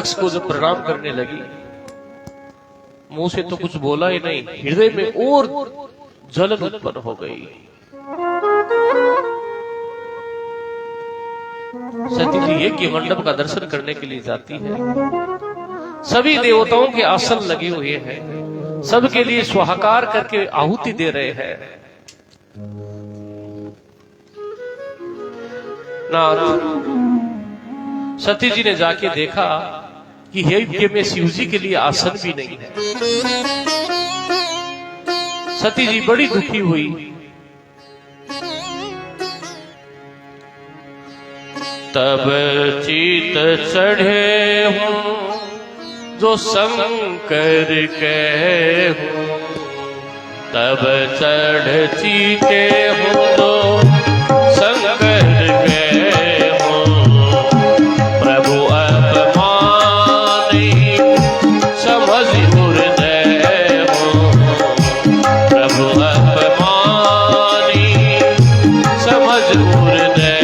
दक्ष को जब प्रणाम करने लगी, मुंह से तो कुछ बोला ही नहीं, हृदय में और जलन उत्पन्न हो गई। सती जी यज्ञ मंडप का दर्शन करने के लिए जाती है। सभी देवताओं के आसन लगे हुए हैं, सबके लिए स्वाहाकार करके आहुति दे रहे हैं। नाथ, सती जी ने जाके देखा कि यज्ञ में शिव जी के लिए आसन भी नहीं है। सती जी बड़ी दुखी हुई। तब चित चढ़े हूँ जो शंकर कहूँ, तब चढ़ चीते हूँ जो शंकर कहूँ। प्रभु अपमानी समझ हृदय हूँ, प्रभु अपमानी समझ हृदय।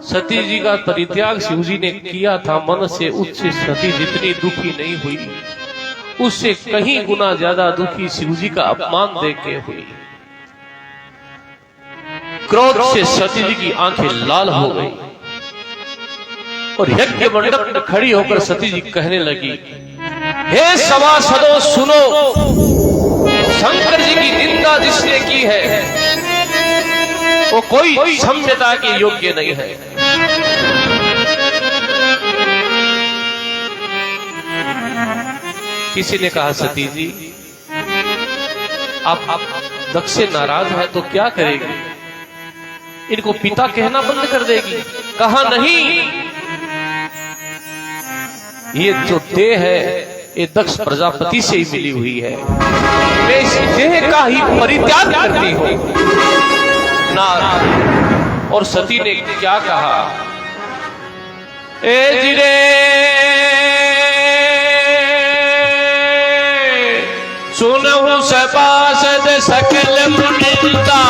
सती जी का परित्याग शिव जी ने किया था मन से, उससे सती जितनी दुखी नहीं हुई, उससे कहीं गुना ज्यादा दुखी शिव जी का अपमान देके हुई। क्रोध से सती जी की आंखें लाल हो गई और यज्ञ मंडप में खड़ी होकर सती जी कहने लगी, हे सभासदों सुनो, शंकर जी की निंदा जिसने की है वो कोई क्षम्यता के योग्य नहीं है। किसी ने कहा, सती जी आप दक्ष से नाराज है तो क्या करेगी? इनको पिता कहना बंद कर देगी? कहा नहीं, ये जो देह है ये दक्ष प्रजापति से ही मिली हुई है, मैं इस देह का ही परित्याग करती हूं। नाथ, और सती ने क्या कहा, ए जिरे सुनहु सभासद सकल मुनिंदा,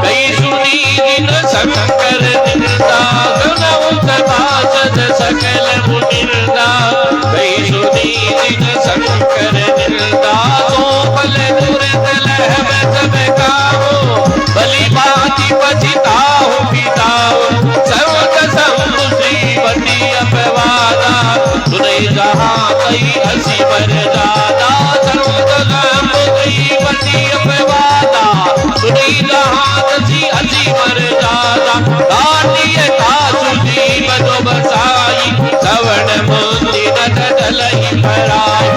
कई सुनी दिन शंकर निंदा। सुनहु सभासद सकल मुनिंदा, कई सुनी दिन शंकर निंदा। तो फल तुरंत लहब सब काहो, भली भांति पछिताहु पिताहु। सर्वत श्रीमती अपवादा, सुनै जहाँ कई हसी बर दादा। सर्वत श्रीमती अपवादा, सुनै जहाँ कसी हसी बर दादा। दानिय कासु जीव जो बसाई, श्रवण मुंदी नट डलहि पराई।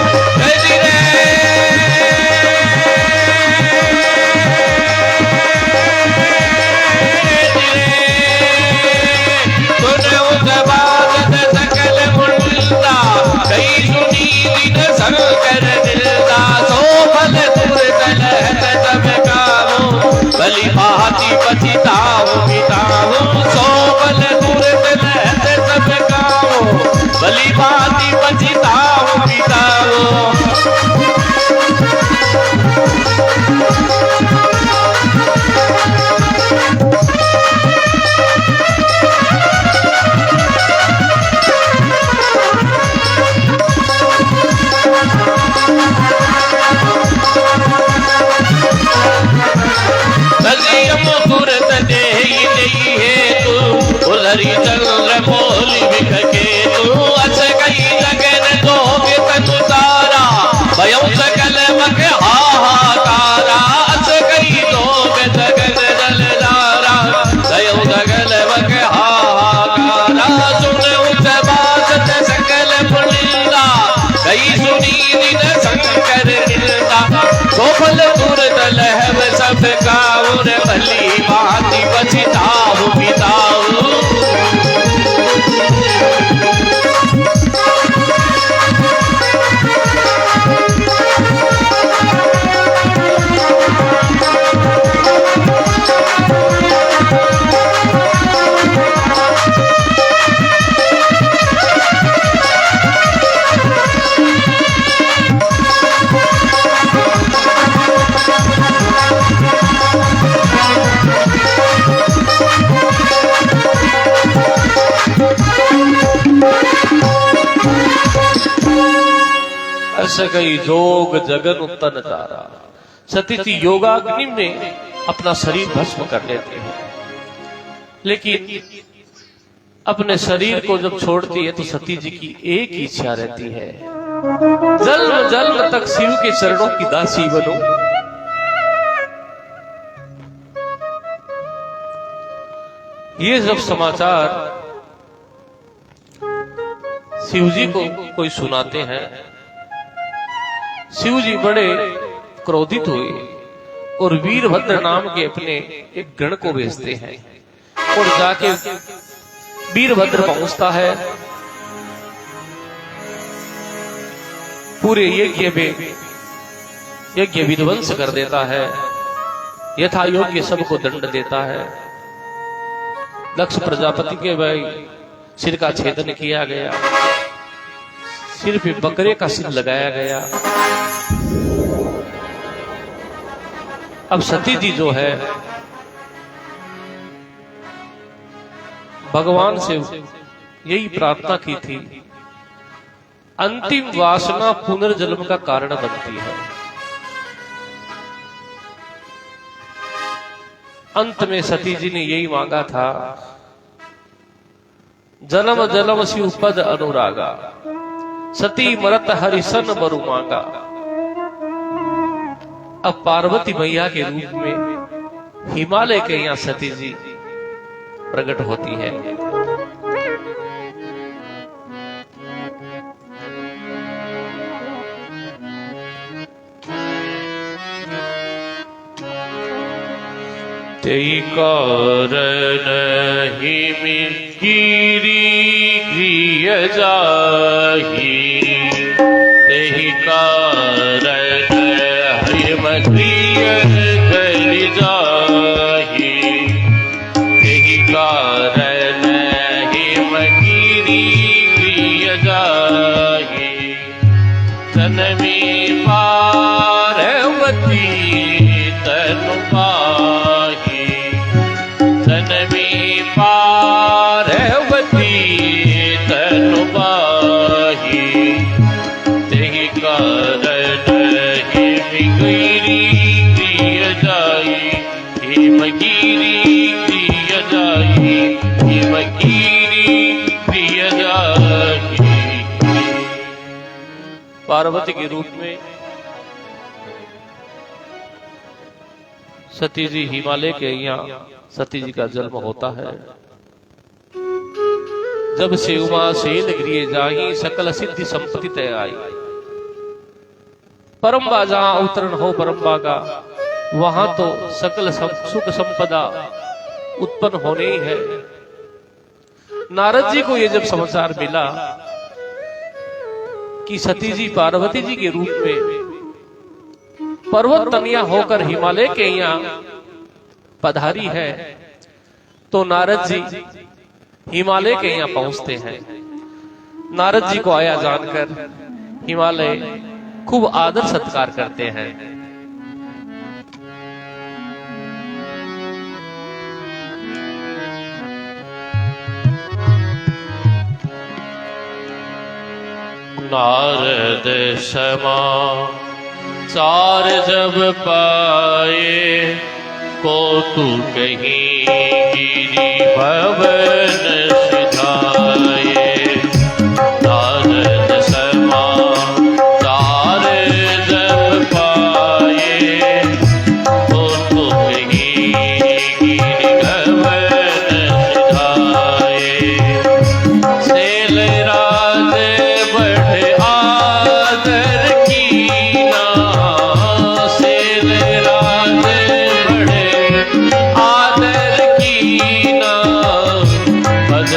भली भांति पछिताहु पिताहु, सो बल तुरंत लहत सब गाओ। भली भांति पछिताहु पिताहु। उधरी चंद्र मोली बिख के तू, अस गई लगन दोगे तनु तारा। भयं सकल मख हाहाकारा, अस गई जस गई जोग जगन तन तारा। सती जी योगाग्नि में अपना शरीर भस्म कर लेते हैं, लेकिन अपने शरीर को जब छोड़ती है तो सती जी की एक ही इच्छा रहती है, जन्म जन्म तक शिव के चरणों की दासी बनो। ये जब समाचार शिव जी को कोई सुनाते हैं, शिव जी बड़े क्रोधित हुए और वीरभद्र नाम के अपने एक गण को भेजते हैं और जाके वीरभद्र पहुंचता है, पूरे यज्ञ विध्वंस कर देता है, यथा योग्य सबको दंड देता है। दक्ष प्रजापति के भाई सिर का छेदन किया गया, सिर पे बकरे का सिर लगाया गया। अब सती जी जो है भगवान से यही प्रार्थना की थी, अंतिम वासना पुनर्जन्म का कारण बनती है। अंत में सती जी ने यही मांगा था, जन्म जन्म शिव पद अनुरागा, सती मरत हरिसन बरु मांगा। अब पार्वती मैया के रूप में हिमालय के यहाँ सती जी प्रकट होती है। तेई कारण हिमिगिरी गृह जाहि, तेई कारण हिमगृह गल जाहि, तेई कारण हिमगिरी गृह जाहि, तनमी पार्वती तनु पाहि, तनमी पार्वती तनु पाहि, तेहि कारण हिमगिरी गृह जाहि, हिमगिरी गृह जाहि, हिमगिरी गृह जाहि। पार्वती के रूप में सती जी हिमालय के यहाँ सती जी का जन्म होता है। जब से उमा सेन गृह जाही, सकल सिद्धि संपत्ति तय आई। परम्बा जहां अवतरण हो परम्बा का, वहां तो सकल सुख संपदा उत्पन्न होने ही है। नारद जी को ये जब समाचार मिला कि सती जी पार्वती जी के रूप में पर्वत तनिया होकर हिमालय के यहाँ पधारी है, तो नारद जी हिमालय के यहाँ पहुंचते हैं। नारद जी को आया जानकर हिमालय खूब आदर सत्कार करते हैं। नारद समा चार जब पाए, को तू कहीं गिरी भवन सिधाए। नारद समा चार जब पाए, को तू कहीं गिरी भवन सिधाए। सेल राज बढ़ आदर कीना, सेल राज बढ़ आदर कीना, पद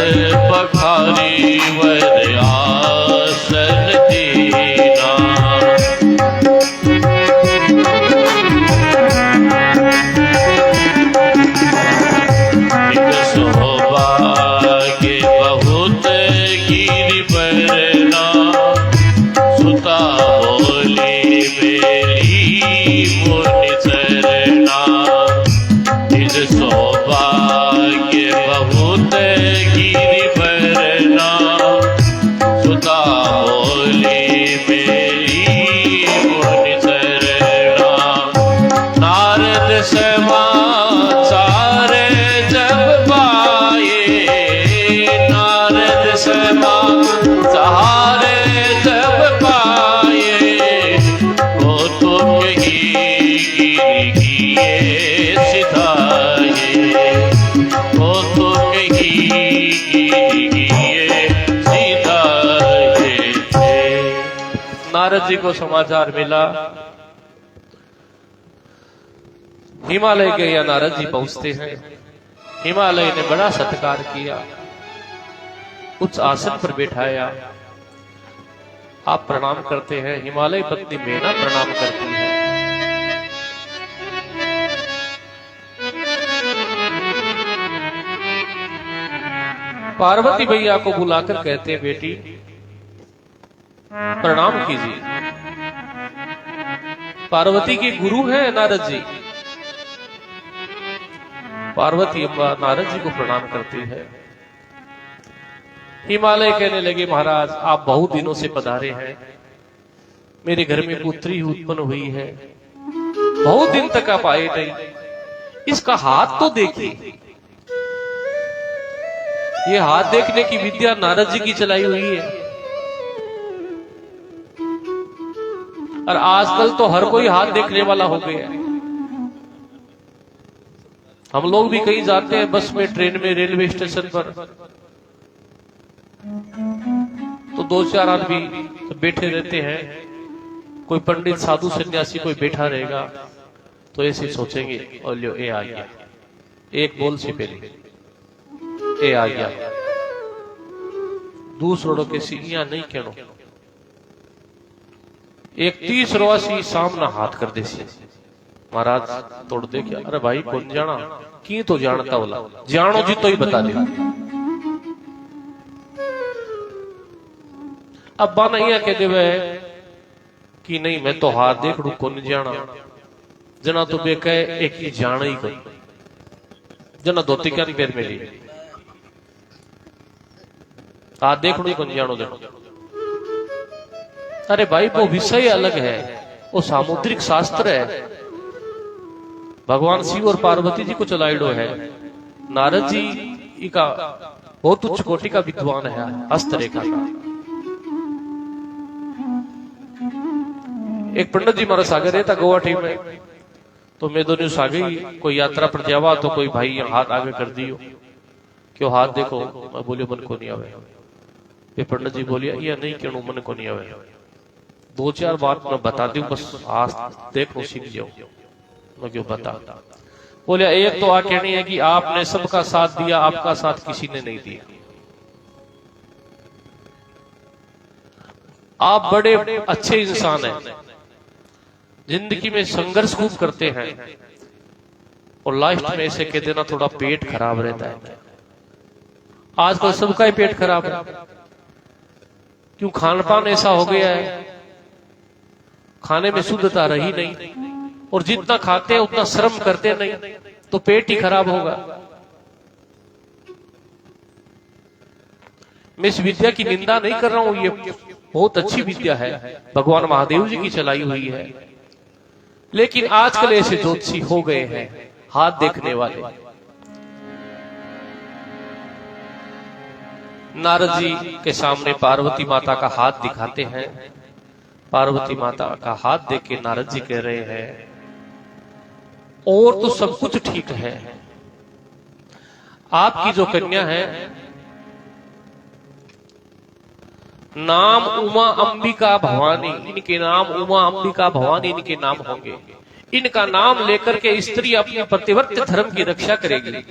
वो तो कहीं सीधा थे। नारद जी को समाचार मिला, हिमालय के या नारद जी पहुंचते हैं। हिमालय ने बड़ा सत्कार किया, उच्च आसन पर बैठाया। आप प्रणाम करते हैं, हिमालय पत्नी मेना प्रणाम करती है। पार्वती भैया को बुलाकर कहते हैं, बेटी प्रणाम कीजिए। पार्वती के गुरु हैं नारद जी। पार्वती अम्बा नारद जी को प्रणाम करती है। हिमालय कहने लगे, महाराज आप बहुत दिनों से पधारे हैं, मेरे घर में पुत्री उत्पन्न हुई है, बहुत दिन तक आप आए नहीं, इसका हाथ तो देखिए। ये हाथ देखने की विद्या नारद जी की चलाई हुई है। और आजकल तो हर कोई हाथ देखने वाला हो गया है। हम लोग भी कहीं जाते हैं, बस में, ट्रेन में, रेलवे स्टेशन पर, तो 2-4 आदमी बैठे रहते हैं। कोई पंडित, साधु, सन्यासी कोई बैठा रहेगा, तो ऐसे सोचेंगे, और लो ए आ गया, एक बोल से पहले ए आ गया, दूसरों के सीढ़ियां नहीं कहनो, एक 30 रोसी सामना हाथ कर दे सी, महाराज तोड़ दे क्या? अरे भाई कौन जाना की तो जानता बोला, जानो जी तो ही बता दे। अब बाना यह कह दे कि नहीं मैं तो हाथ देख लू, कौन जाना जना तो बे कहे एक ही जाना ही कोई जना धोती क्या पैर में ली, हाथ देख लू कौन जानो देनो। अरे भाई वो विषय अलग है, वो सामुद्रिक शास्त्र है, भगवान शिव और पार्वती जी को चलाइडो है। नारद जी का बहुत उच्च कोटि का विद्वान है, हस्तरेखा का। एक पंडित जी मारा सागर रहता गुवाहाटी में, तो मैं दोनों सागे कोई यात्रा पर जावा, तो कोई भाई हाथ आगे कर दियो, क्यों हाथ देखो, मैं बोलियो मन को नहीं आवे। ये पंडित जी बोलिया ये नहीं क्यों मन को नहीं आवे, 2-4 बात मैं बता दू, बस आज देखो सीख जाओ। मैं क्यों बता, बोलिया एक तो आ कहनी है कि आपने सबका साथ दिया, आपका साथ किसी ने नहीं दिया, आप बड़े अच्छे इंसान हैं, जिंदगी में संघर्ष खूब करते हैं, और लास्ट में ऐसे कह देना थोड़ा पेट खराब रहता है। आजकल सबका ही पेट खराब है, क्यों? खान पान ऐसा हो गया है, खाने में शुद्धता रही नहीं, और जितना खाते हैं उतना श्रम करते नहीं, तो पेट ही खराब होगा। मैं इस विद्या की निंदा नहीं कर रहा हूं, ये बहुत अच्छी विद्या है, भगवान महादेव जी की चलाई हुई है। लेकिन आजकल ऐसे ज्योतिषी हो गए हैं हाथ देखने वाले। नारद जी के सामने पार्वती माता का हाथ दिखाते हैं। पार्वती माता का हाथ देख के नारद जी कह रहे हैं, और तो सब कुछ ठीक है, आपकी जो कन्या है नाम उमा अंबिका भवानी, इनके नाम उमा अंबिका भवानी इनके नाम होंगे। इनका नाम लेकर के स्त्री अपने प्रतिवर्त धर्म की रक्षा करेगी।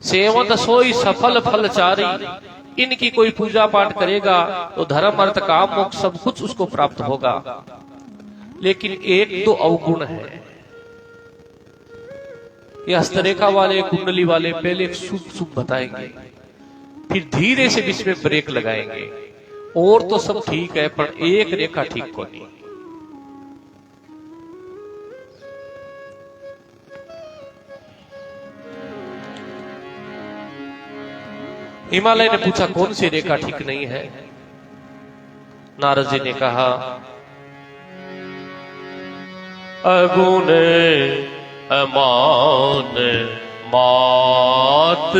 सेवत सोई सफल फलचारी, इनकी कोई पूजा पाठ करेगा तो धर्म अर्थ काम मोक्ष सब कुछ उसको प्राप्त होगा। लेकिन एक तो अवगुण है, ये हस्तरेखा वाले, कुंडली वाले पहले शुभ शुभ बताएंगे, फिर धीरे से बीच में ब्रेक लगाएंगे। और तो सब ठीक है, पर एक रेखा ठीक को नहीं। हिमालय ने पूछा कौन सी रेखा ठीक नहीं है? नारद जी ने कहा, अगुण अमान मात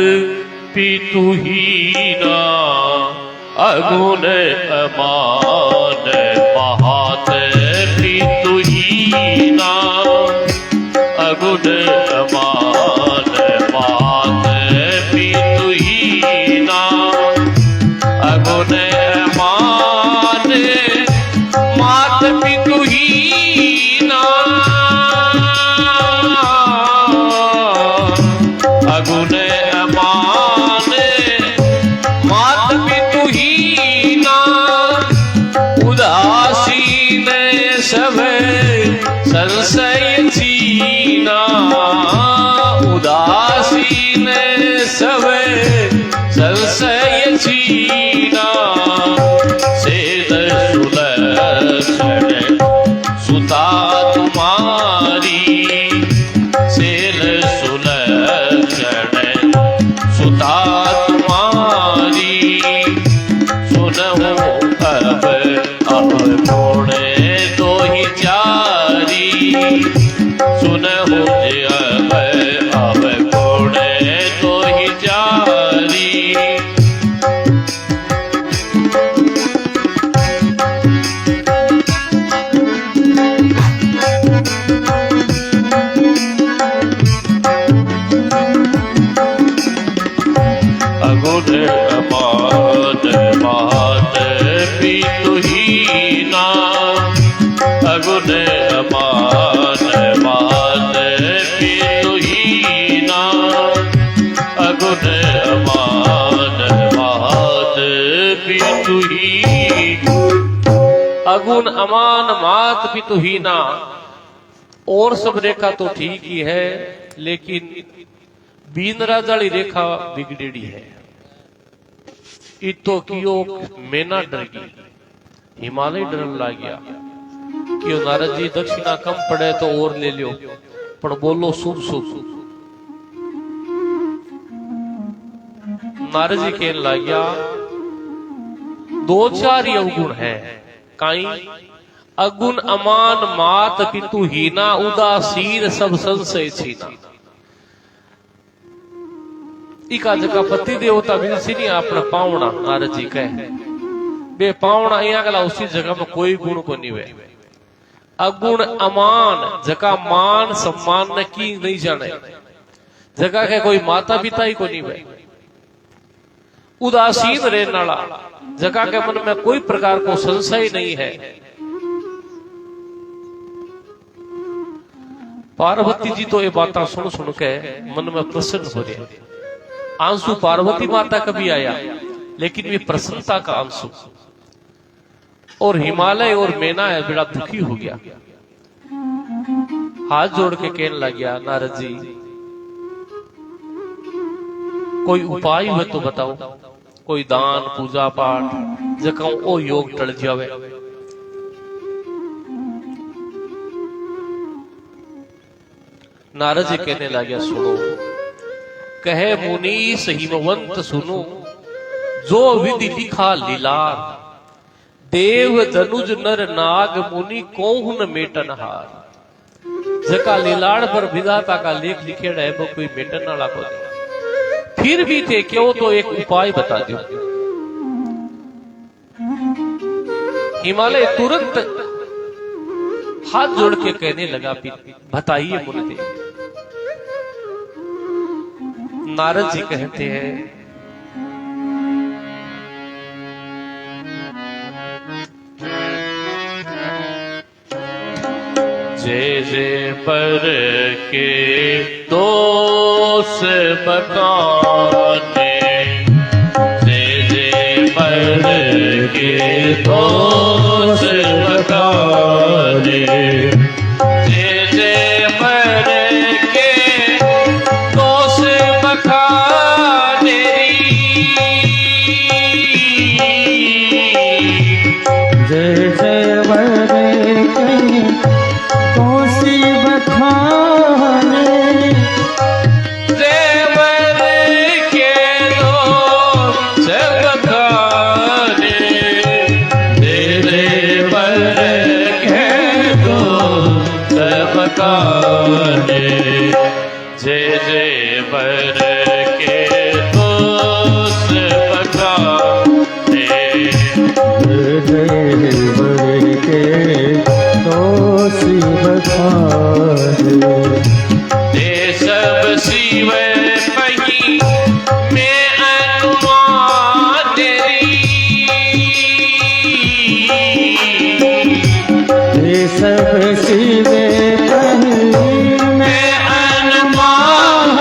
पितुहीना, अगुण अमान मात पितुहीना, अगुण अमान मात उदासीन सवे संशय छीना सेद सुलक्षण सुता तुम्हारी सेल सुलक्षण सुता तुम्हारी सुनहु अब मोड़े दो ही चारी सुनहु अब मोड़े दो ही चारी अगुण अमान मात भी तुहीना अगुण अमान मात भी तुहीना अगुण अमान मात भी तुहीना अगुण अमान मात भी तुहीना। और सब रेखा तो ठीक ही है, लेकिन बीन राजाली रेखा बिगड़ेड़ी है। इतो कियो मेना डर गई, हिमालय डरन लाग गया क्यों नारद जी दक्षिणा कम पड़े तो और ले लियो, पर बोलो शुभ शुभ। नारद जी कहने लग गया दो चार ही अवगुण है, काई अगुण अमान मात पितु हीना उदासीन सब संशय छीना। इका जगह पति देवता भी नहीं अपना पावना नारद जी कहे बे पावना यहाँ गला उसी जगह में कोई गुण को नहीं वे। अगुण अमान जगह मान सम्मान न की नहीं जाने, जगह के कोई माता पिता ही को नहीं वे। उदासीन रहने वाला जगह के मन में कोई प्रकार को संशय नहीं है। पार्वती जी तो ये बात सुन सुन के मन में प्रसन्न हो रहे। आंसू पार्वती माता का भी आया, लेकिन वे प्रसन्नता का आंसू। और हिमालय और मेना है बड़ा दुखी हो गया, हाथ जोड़ के कहने लग गया नारद जी कोई उपाय हो तो बताओ, कोई दान पूजा पाठ जका ओ योग टल जावे। नारद जी कहने लग गया सुनो, कहे मुनीस हिमवंत सुनो, जो विधि लिखा लीलार, देव धनुज नर नाग मुनि कोहुन मेटन हार। जका लीलाड़ पर विधाता का लेख लिखेड़ा है वो कोई मेटन वाला को नहीं। फिर भी थे क्यों तो एक उपाय बता दो। हिमालय तुरंत हाथ जोड़ के कहने लगा बताइए मुनिदेव। नारद जी कहते हैं जे जे पर के दोष बकाने, जे जे पर के दोष बकाने, जे जे पर के दोष बकाने, जे जे पर के दोषी बखाने, देवर के दोष बखाने, देवर के दोष बखाने, जे देवर के दोष बखाने, देवर के दोषी बखाने। दे सब शिव पही में अनुमान तेरी, ये सब शिवे पही में अनुमान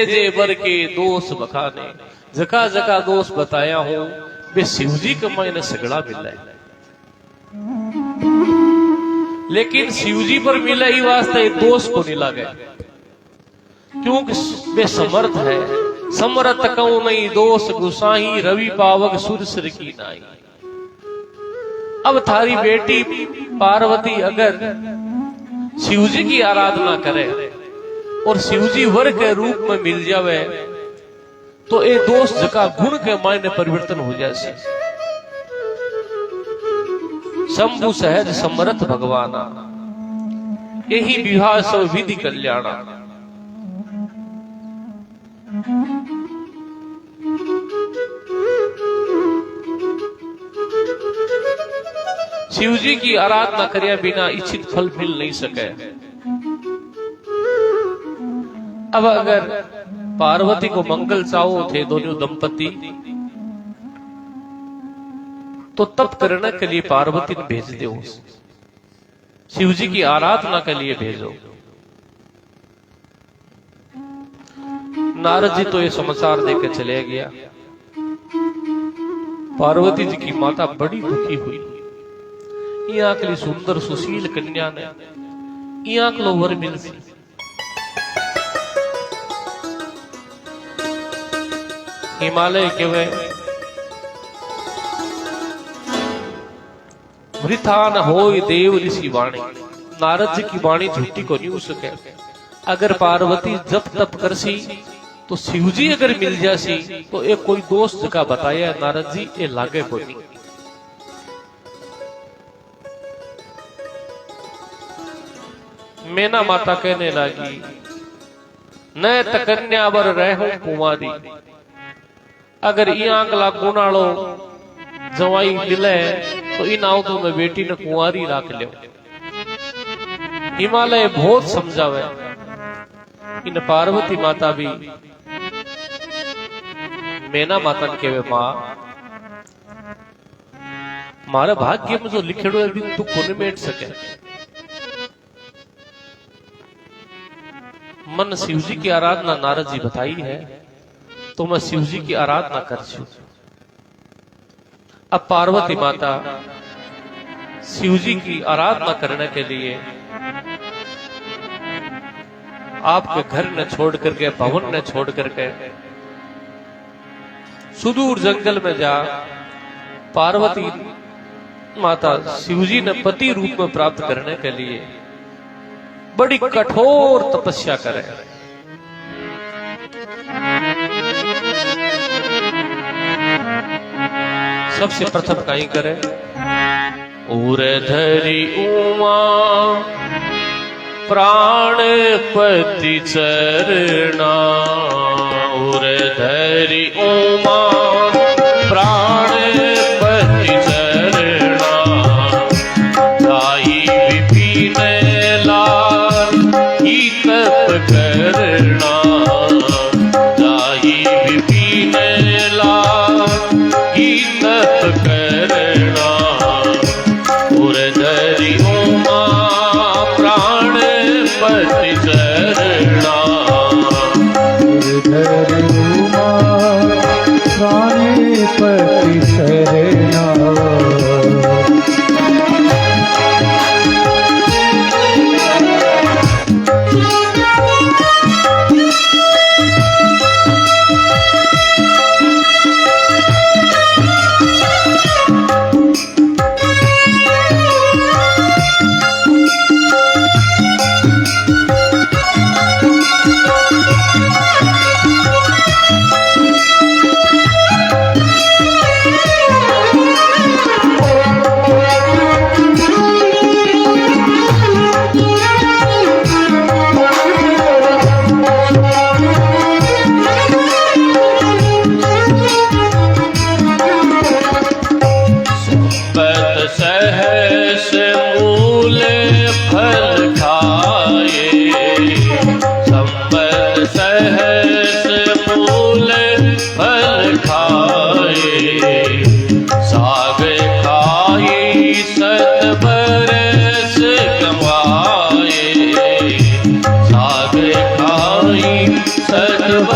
जे वर के दोष बखाने, जका जका दोष बताया हूं वे शिव जी के मैंने सगड़ा मिला है, लेकिन शिव जी पर मिला ही वास्ते दोष को नहीं लागे, क्योंकि वे समर्थ है। समर्थ कहूं नहीं दोष गुसाही, रवि पावक सुर सिर की नाई। अब थारी बेटी पार्वती अगर शिव जी की आराधना करे और शिव जी वर के रूप में मिल जावे तो ये दोष जका गुण के मायने परिवर्तन हो जाए। शंभु सहज समर्थ भगवाना, यही विवाह सब विधि कल्याणा। शिव जी की आराधना करे बिना इच्छित फल मिल नहीं सके। अब अगर पार्वती को मंगल चाहो थे दोनों दंपति, तो तप करने के लिए पार्वती ने भेज दो, शिव जी की आराधना के लिए भेजो। नारद जी तो ये समाचार देकर चले गया। पार्वती जी की माता बड़ी दुखी हुई। यहाँ के लिए सुंदर सुशील कन्या ने यहाँ के वर मिल सी। हिमालय के वे वृथान होय देव ऋषि वाणी। नारद जी की वाणी झूठी को नहीं हो सके। अगर पार्वती जब तप करसी तो शिवजी अगर मिल जासी तो एक कोई दोस्त का बताया नारद जी ये लागे को नहीं। मैना माता कहने लगी न तकन्या वर रहूं कुमारी, अगर इला गुनाड़ो जवाई मिले तो इन आओ तो मैं बेटी ने कुंवारी राख ले। हिमालय बहुत समझावे, इन पार्वती माता भी मैना माता ने कहे मां मारे भाग्य में जो लिखेड़ो है दिन तू कोने मेट सके। मन शिवजी की आराधना नारद जी बताई है तो मैं शिवजी की आराधना कर छू। अब पार्वती माता शिवजी की आराधना करने के लिए आपके घर न छोड़ करके, भवन न छोड़ करके सुदूर जंगल में जा पार्वती माता शिवजी ने पति रूप में प्राप्त करने के लिए बड़ी कठोर तपस्या करे। सबसे प्रथम कहीं करे उर धरी उमा प्राणपति चरणा। उर धरी उमा प्राणपति चरणा, दाई विपिन लाल ही तप करना। दाई विपिन लाल ही तप करना। उर धरी उमा प्राणपति चरणा। धरि उमा प्राणपति शरणा।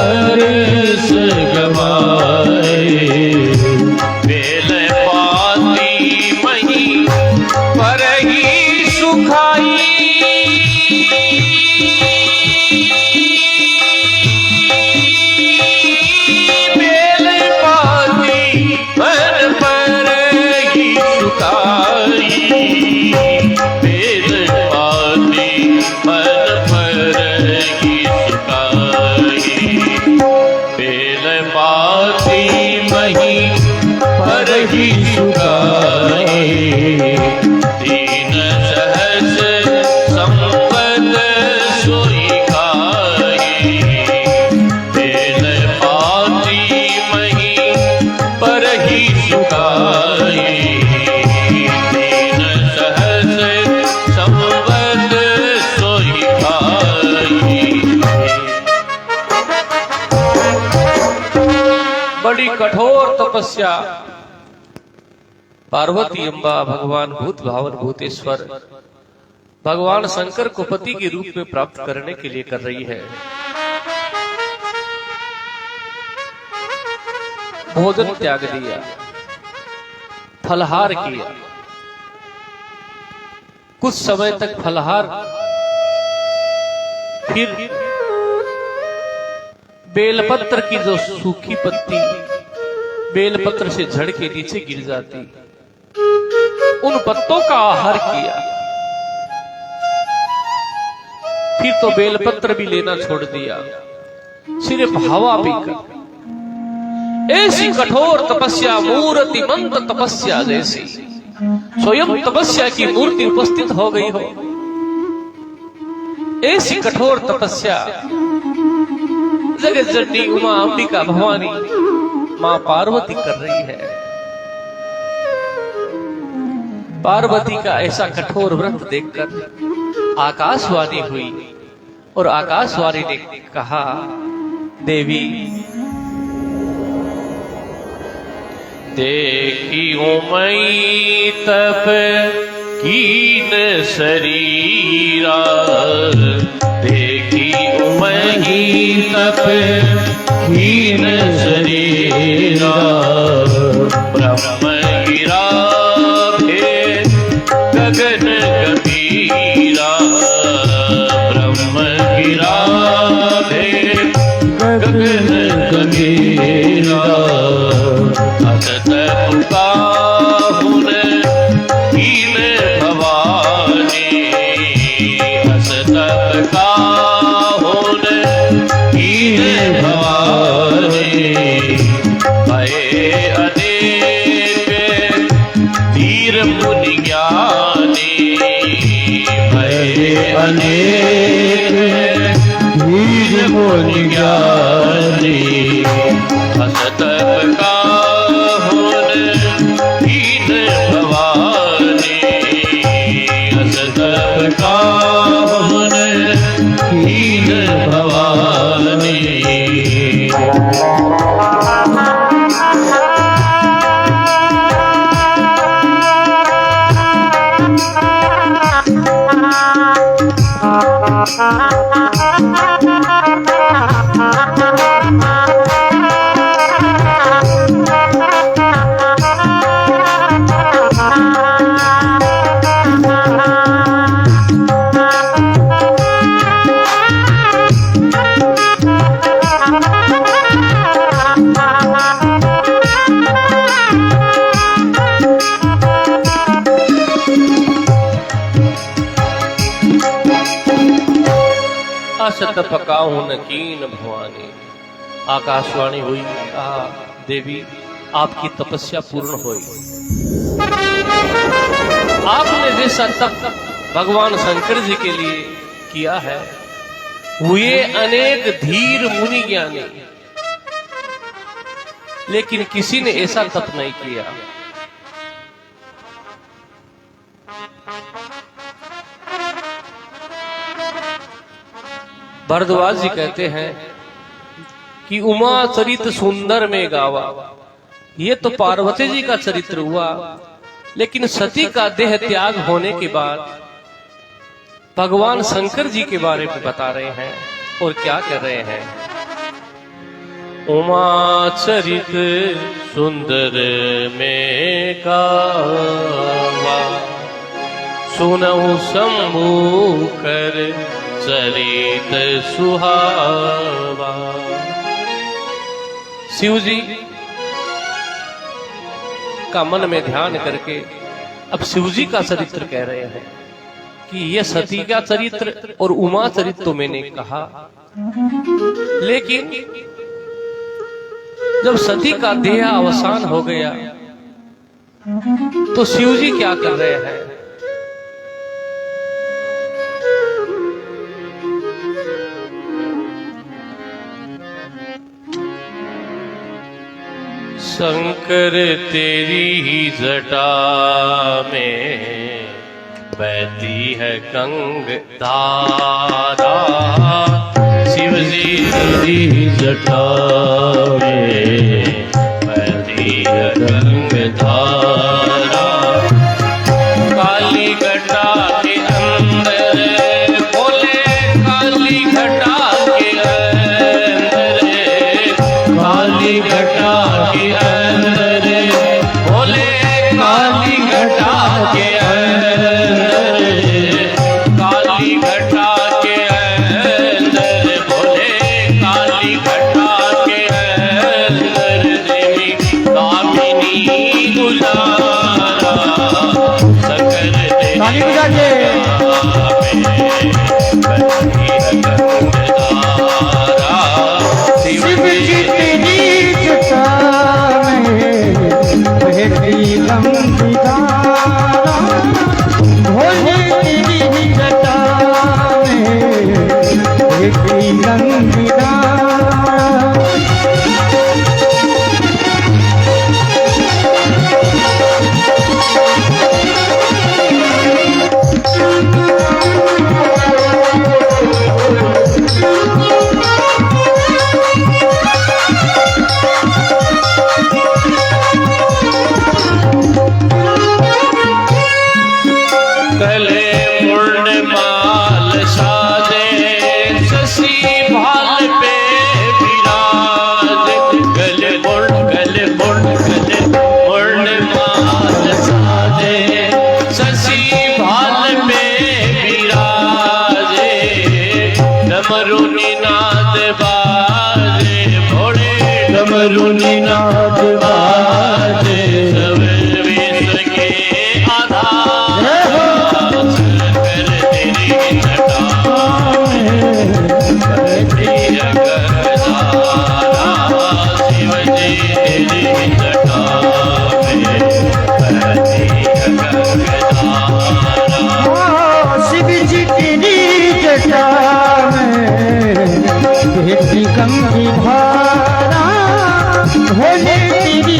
बरस गवाए। बेल पाती मही पर ही सुखाई। बेल पाती मन पर ही सुखाई। बेल पाती मन पर ही सुखाई। बेल पाती मही पर ही सुखाए। दीन सहस संपद सोई खाई। बेल पाती मही पर ही सुखाई। दीन सहस संपद सोई खाई। बड़ी कठोर तपस्या पार्वती अम्बा भगवान भूत भावन भूतेश्वर भगवान शंकर को पति के रूप में प्राप्त करने के लिए कर रही है। भोजन त्याग दिया, फलहार किया। कुछ समय तक फलहार, फिर बेलपत्र की जो सूखी पत्ती बेलपत्र से झड़ के नीचे गिर जाती, उन पत्तों का आहार किया। फिर तो बेलपत्र भी लेना छोड़ दिया, सिर्फ हवा पीकर। ऐसी कठोर तपस्या, मूर्ति मंत तपस्या जैसी स्वयं तपस्या की मूर्ति उपस्थित हो गई हो, ऐसी कठोर तपस्या जगत जननी उमा अंबिका भवानी मां पार्वती कर रही है। पार्वती का ऐसा कठोर व्रत देखकर आकाशवाणी हुई और आकाशवाणी ने कहा, देवी देखी उमई तप कीन शरीरा। देखी उमई तप कीन शरीरा। ब्रह्म गिरा भेद गगन गंभीरा। ब्रह्म गिरा भेद गगन गंभीरा। असत पुकाहुन कीन भवानी। असत पुकाहुन कीन भवानी। भये अनेक धीर मुनि ज्ञानी। भये अनेक धीर मुनि ज्ञानी। असत पुकाहुन कीन भवानी। असत पुकाहुन कीन भवानी। असत पकाऊन कीन भवानी। आकाशवाणी हुई, कहा, देवी आपकी तपस्या पूर्ण हुई। आपने जैसा तप भगवान शंकर जी के लिए किया है, हुए अनेक धीर मुनि ज्ञानी, लेकिन किसी ने ऐसा तप नहीं किया। भरद्वाज जी कहते हैं कि उमा चरित सुंदर में गावा। ये तो पार्वती जी का चरित्र हुआ, लेकिन सती का देह त्याग होने के बाद भगवान शंकर जी के बारे में बता रहे हैं। और क्या कर रहे हैं? उमा चरित सुंदर में गावा, सुनऊ शंभु कर चरित सुहावा। शिव जी का मन में ध्यान करके अब शिव जी का चरित्र कह रहे हैं कि यह सती का चरित्र और उमा चरित्र तो मैंने कहा, लेकिन जब सती का देह अवसान हो गया तो शिव जी क्या कर रहे हैं? शंकर तेरी ही जटा में बहती है गंग धारा, शिव जी तेरी जटा में बहती है गंग धारा, काली घटा के अंदर बोले, काली घटा के अंदर, काली घटा के अंदर बोले काली घटा के अंदर, काली घटा के अंदर, बोले काली घटा के अंदर, देवी कामिनी गुजारा, शंकर ताली बजा के। शिव जी तेरी जटा में बहती लंबी धारा, भोले तेरी जटा में बहती लंबी धारा। गले मुंड माल साजे, शशि भाल पे विराज, गले मुंड माल साजे, शशि भाल पे विराजे, डमरू निनाद बाजे, भोले डमरू निनाद बाजे, सब विश्व के आधार, शंकर तेरी जटा में बहती है गंगधारा, शिव जी तेरी जटा में बहती है गंगधारा। शिव जी तेरी जटा में बहती गंगी धारा, भोले तेरी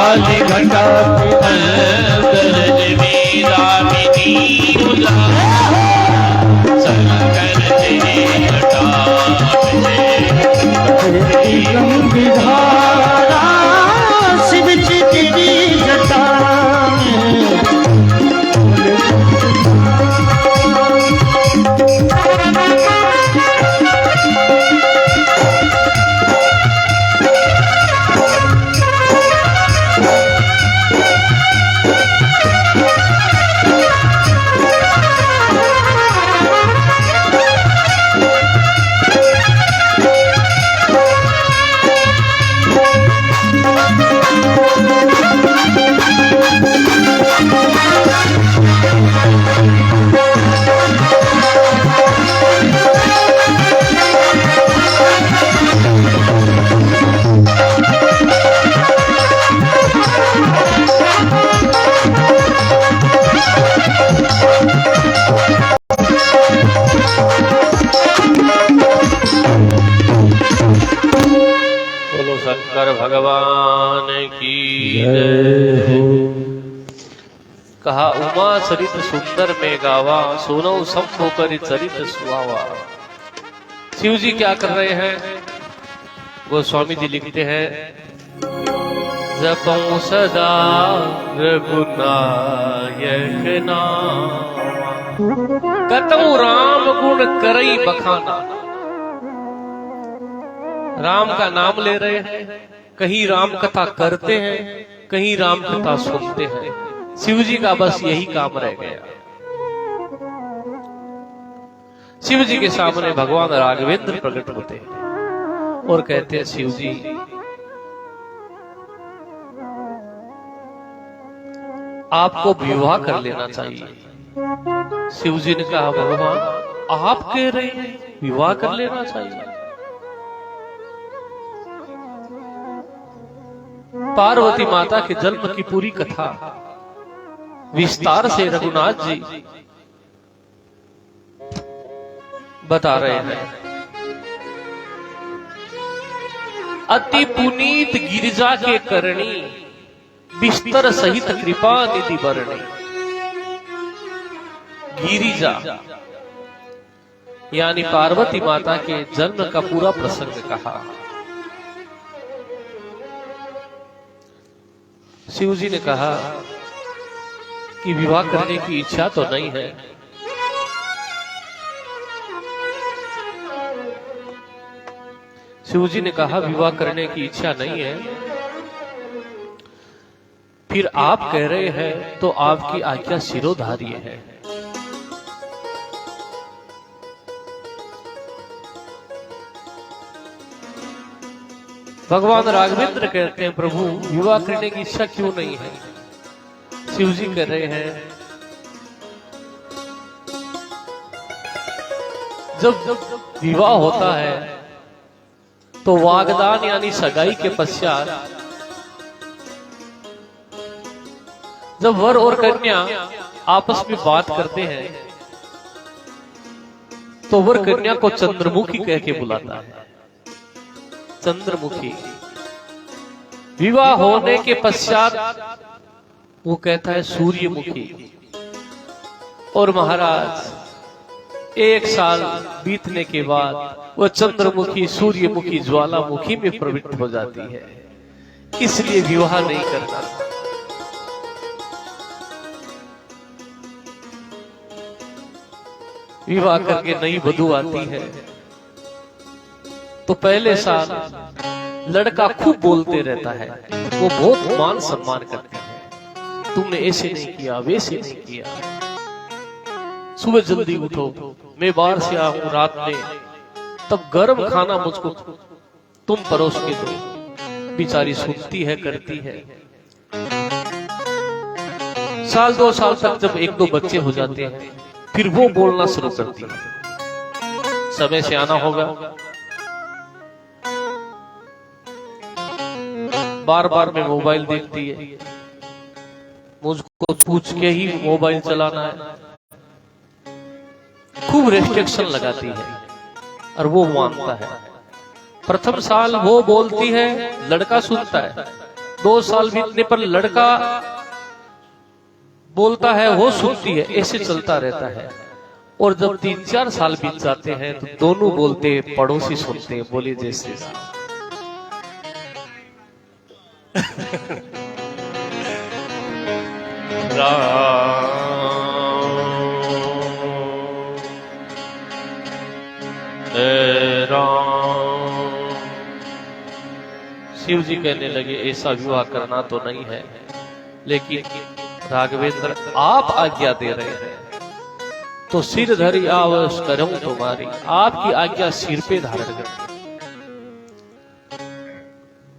काली घटा के अंतर मीरामिनी बुला शंकर तेरी घटा बहती गंगी धारा शिव जी तेरी जटा बोलो शंकर भगवान की जय हो। कहा उमा सरित सुंदर में गावा सोनो शंभु कर चरित सुहावा। शिव जी क्या कर रहे हैं? गोस्वामी जी लिखते हैं जपऊं सदा रघुनायक नाम कतऊ राम गुण करई बखाना। राम का नाम ले रहे हैं, कहीं राम कथा करते हैं, कहीं राम कथा सुनते हैं। शिव जी का बस यही काम रह गया। शिव जी के सामने भगवान राघवेंद्र प्रकट होते हैं और कहते हैं शिव जी आपको विवाह कर लेना चाहिए। शिव जी ने कहा भगवान आप कह रहे हैं विवाह कर लेना चाहिए? पार्वती माता के जन्म की पूरी कथा विस्तार से रघुनाथ जी बता रहे हैं। अति पुनीत गिरिजा के करणी बिस्तर सहित कृपा निधि बरणी। गिरिजा यानी पार्वती माता के जन्म का पूरा प्रसंग कहा। शिव जी ने कहा कि विवाह करने की इच्छा तो नहीं है। शिव जी ने कहा विवाह करने की इच्छा नहीं है, फिर आप कह रहे हैं तो आपकी आज्ञा शिरोधार्य है। भगवान राघवेंद्र कहते हैं प्रभु विवाह करने की इच्छा क्यों नहीं है? शिव जी कह रहे हैं जब विवाह होता है तो वागदान यानी सगाई के पश्चात जब वर और कन्या आपस में बात करते हैं तो वर कन्या को चंद्रमुखी कह के बुलाता है। चंद्रमुखी। विवाह होने के पश्चात वो कहता है सूर्यमुखी। और महाराज 1 साल बीतने के बाद वो चंद्रमुखी सूर्यमुखी ज्वालामुखी में प्रवृत्त हो जाती है। इसलिए विवाह नहीं करना। विवाह करके नई वधू आती है तो पहले साल लड़का खूब बोलते रहता है, वो बहुत मान सम्मान करते हैं। तुमने ऐसे नहीं किया, वैसे नहीं किया, सुबह जल्दी उठो, मैं बाहर से आऊं रात में, तब गर्म खाना मुझको तुम परोस के दो। बेचारी सुनती है, करती है। साल 2 साल तक जब 1-2 बच्चे हो जाते हैं फिर वो बोलना शुरू करती है, समय से आना होगा। बार बार में मोबाइल देखती है, मुझको पूछ के ही मोबाइल चलाना है। खूब रेस्ट्रिक्शन लगाती है और वो मानता है। प्रथम साल वो बोलती है, लड़का सुनता है। 2 साल बीतने पर लड़का बोलता है वो सुनती है, ऐसे चलता रहता है। और जब 3-4 साल बीत जाते हैं तो दोनों बोलते, पड़ोसी सुनते हैं। बोलिए जय श्री राम। राम। शिव जी कहने लगे ऐसा विवाह करना तो नहीं है, लेकिन राघवेंद्र आप आज्ञा दे रहे हैं तो सिर धरी आवश करूं तुम्हारी। आपकी आज्ञा सिर पे धारण कर।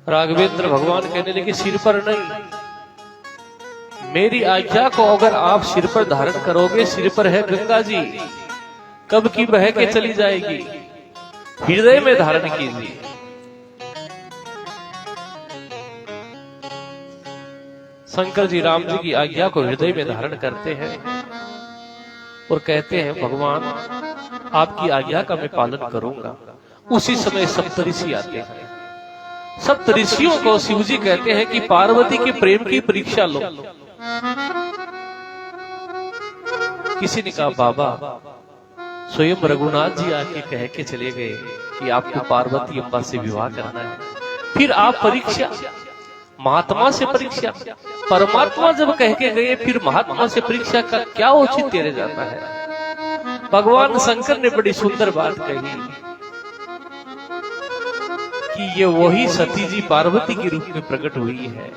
राघवेंद्र भगवान कहने लगे सिर पर नहीं, मेरी आज्ञा को अगर आप सिर पर धारण करोगे, सिर पर है गंगा जी, कब की बह के चली जाएगी, हृदय में धारण कीजिए। शंकर जी राम जी की आज्ञा को हृदय में धारण करते हैं और कहते हैं भगवान आपकी आज्ञा का मैं पालन करूंगा। उसी समय सप्तऋषि आते हैं। सप्तऋषियों को शिव जी कहते हैं कि पार्वती के प्रेम की परीक्षा लो। किसी ने कहा बाबा स्वयं रघुनाथ जी आके कह के चले गए कि आपको पार्वती अम्बा से विवाह करना है, फिर आप परीक्षा, महात्मा से परीक्षा। परमात्मा जब कह के गए फिर महात्मा से परीक्षा का क्या औचित्य रह जाता है। भगवान शंकर ने बड़ी सुंदर बात कही कि ये वही सती जी पार्वती के रूप में प्रकट हुई है।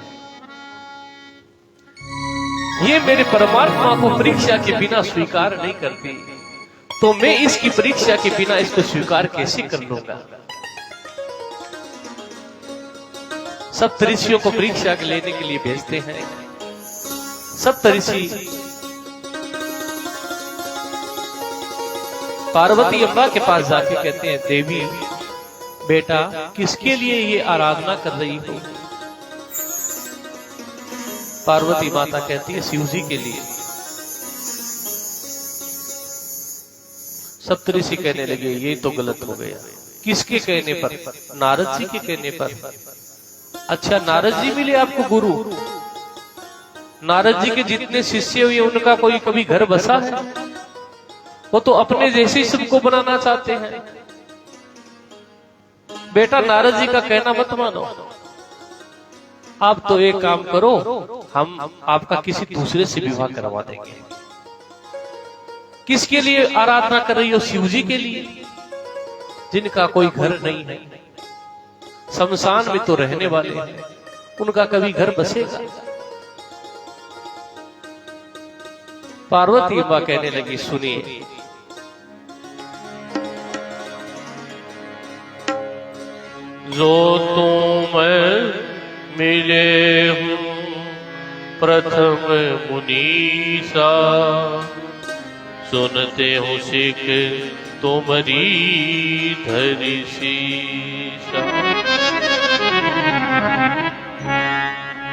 ये मेरे परमात्मा को परीक्षा के बिना स्वीकार नहीं करती, तो मैं इसकी परीक्षा के बिना इसको स्वीकार कैसे कर लूंगा। सप्तऋषियों को परीक्षा लेने के लिए भेजते हैं। सप्तऋषि पार्वती अम्बा के पास जाके कहते हैं देवी बेटा किसके लिए ये आराधना कर रही हो। पार्वती माता कहती है शिव जी के लिए। सप्तऋषि कहने लगे ये तो गलत हो गया। किसके कहने पर? नारद जी के कहने पर। अच्छा नारद जी मिले आपको गुरु? नारद जी के जितने शिष्य हुए उनका कोई कभी घर बसा है? वो तो अपने जैसे ही सबको बनाना चाहते हैं। बेटा नारद जी का कहना मत मानो, आप तो एक काम करो, हम आपका किसी दूसरे से विवाह करवा देंगे। किसके लिए आराधना कर रही हो? शिव जी के लिए, जिनका कोई घर नहीं है, शमशान में तो रहने वाले हैं, उनका कभी घर बसेगा? पार्वती अम्बा कहने लगी सुनिए, जो तुम मिले हूं प्रथम मुनीसा, सुनते हो सिख तुम्हारी धरी शीशा।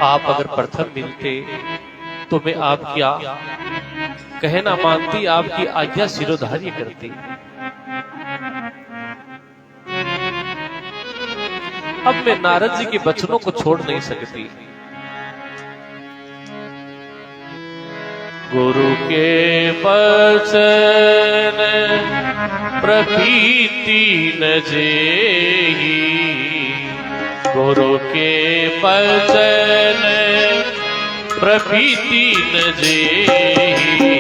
आप अगर प्रथम मिलते तो मैं आपकी कहना मानती, आपकी आज्ञा सिरोधार्य करती। अब मैं नारद जी के वचनों को छोड़ नहीं सकती। गुरु के वचन प्रतीति न जेहि, गुरु के वचन प्रतीति न जेहि,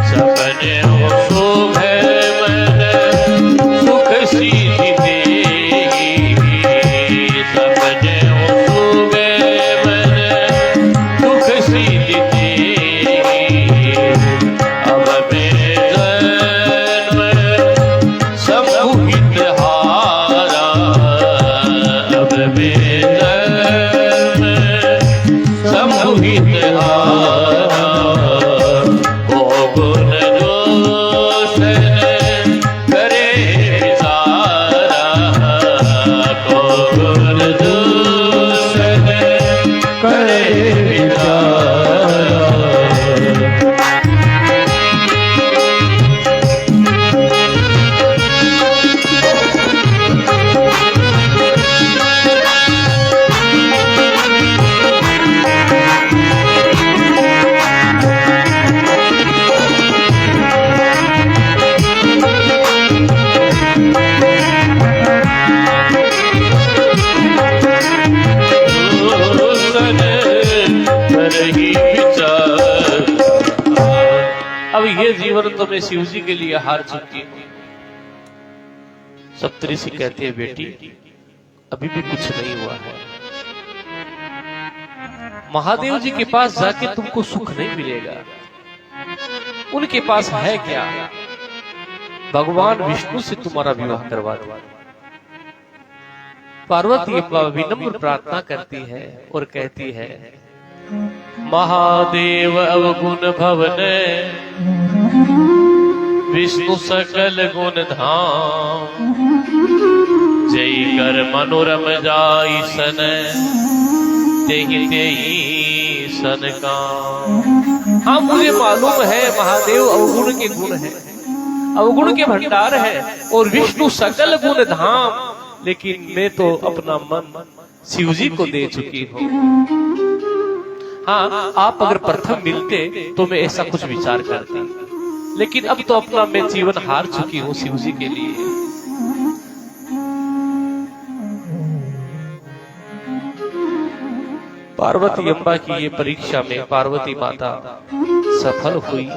सपने हो शुभ मन सुख सिद्धि देहि, सपने हो शुभ मन सुख सिद्धि देहि। अब मैं जन्म सम्मोहित हारा, अब मैं जन्म सम्मोहित हारा, को गुण दोष ये जीवन तो मैं शिव जी के लिए हार चुकी हूं। सप्तऋषि कहते हैं बेटी अभी भी कुछ नहीं हुआ है। महादेव जी के पास जाके तुमको सुख नहीं मिलेगा। उनके पास है क्या? भगवान विष्णु से तुम्हारा विवाह करवा दो। पार्वती अम्बा विनम्र प्रार्थना करती है और कहती है महादेव अवगुण भवन विष्णु सकल गुण धाम जय कर मनोरम जाई सन तेहि तेहि सन काम। हाँ मुझे मालूम है महादेव अवगुण के गुण है, अवगुण के भंडार है और विष्णु सकल गुण धाम, लेकिन मैं तो अपना मन शिव जी को दे चुकी हूँ। हाँ आप अगर प्रथम मिलते तो मैं ऐसा कुछ विचार करती, लेकिन अब तो अपना मैं जीवन हार चुकी हूँ शिव जी के लिए। पार्वती अम्बा की ये परीक्षा में पार्वती माता सफल हुई।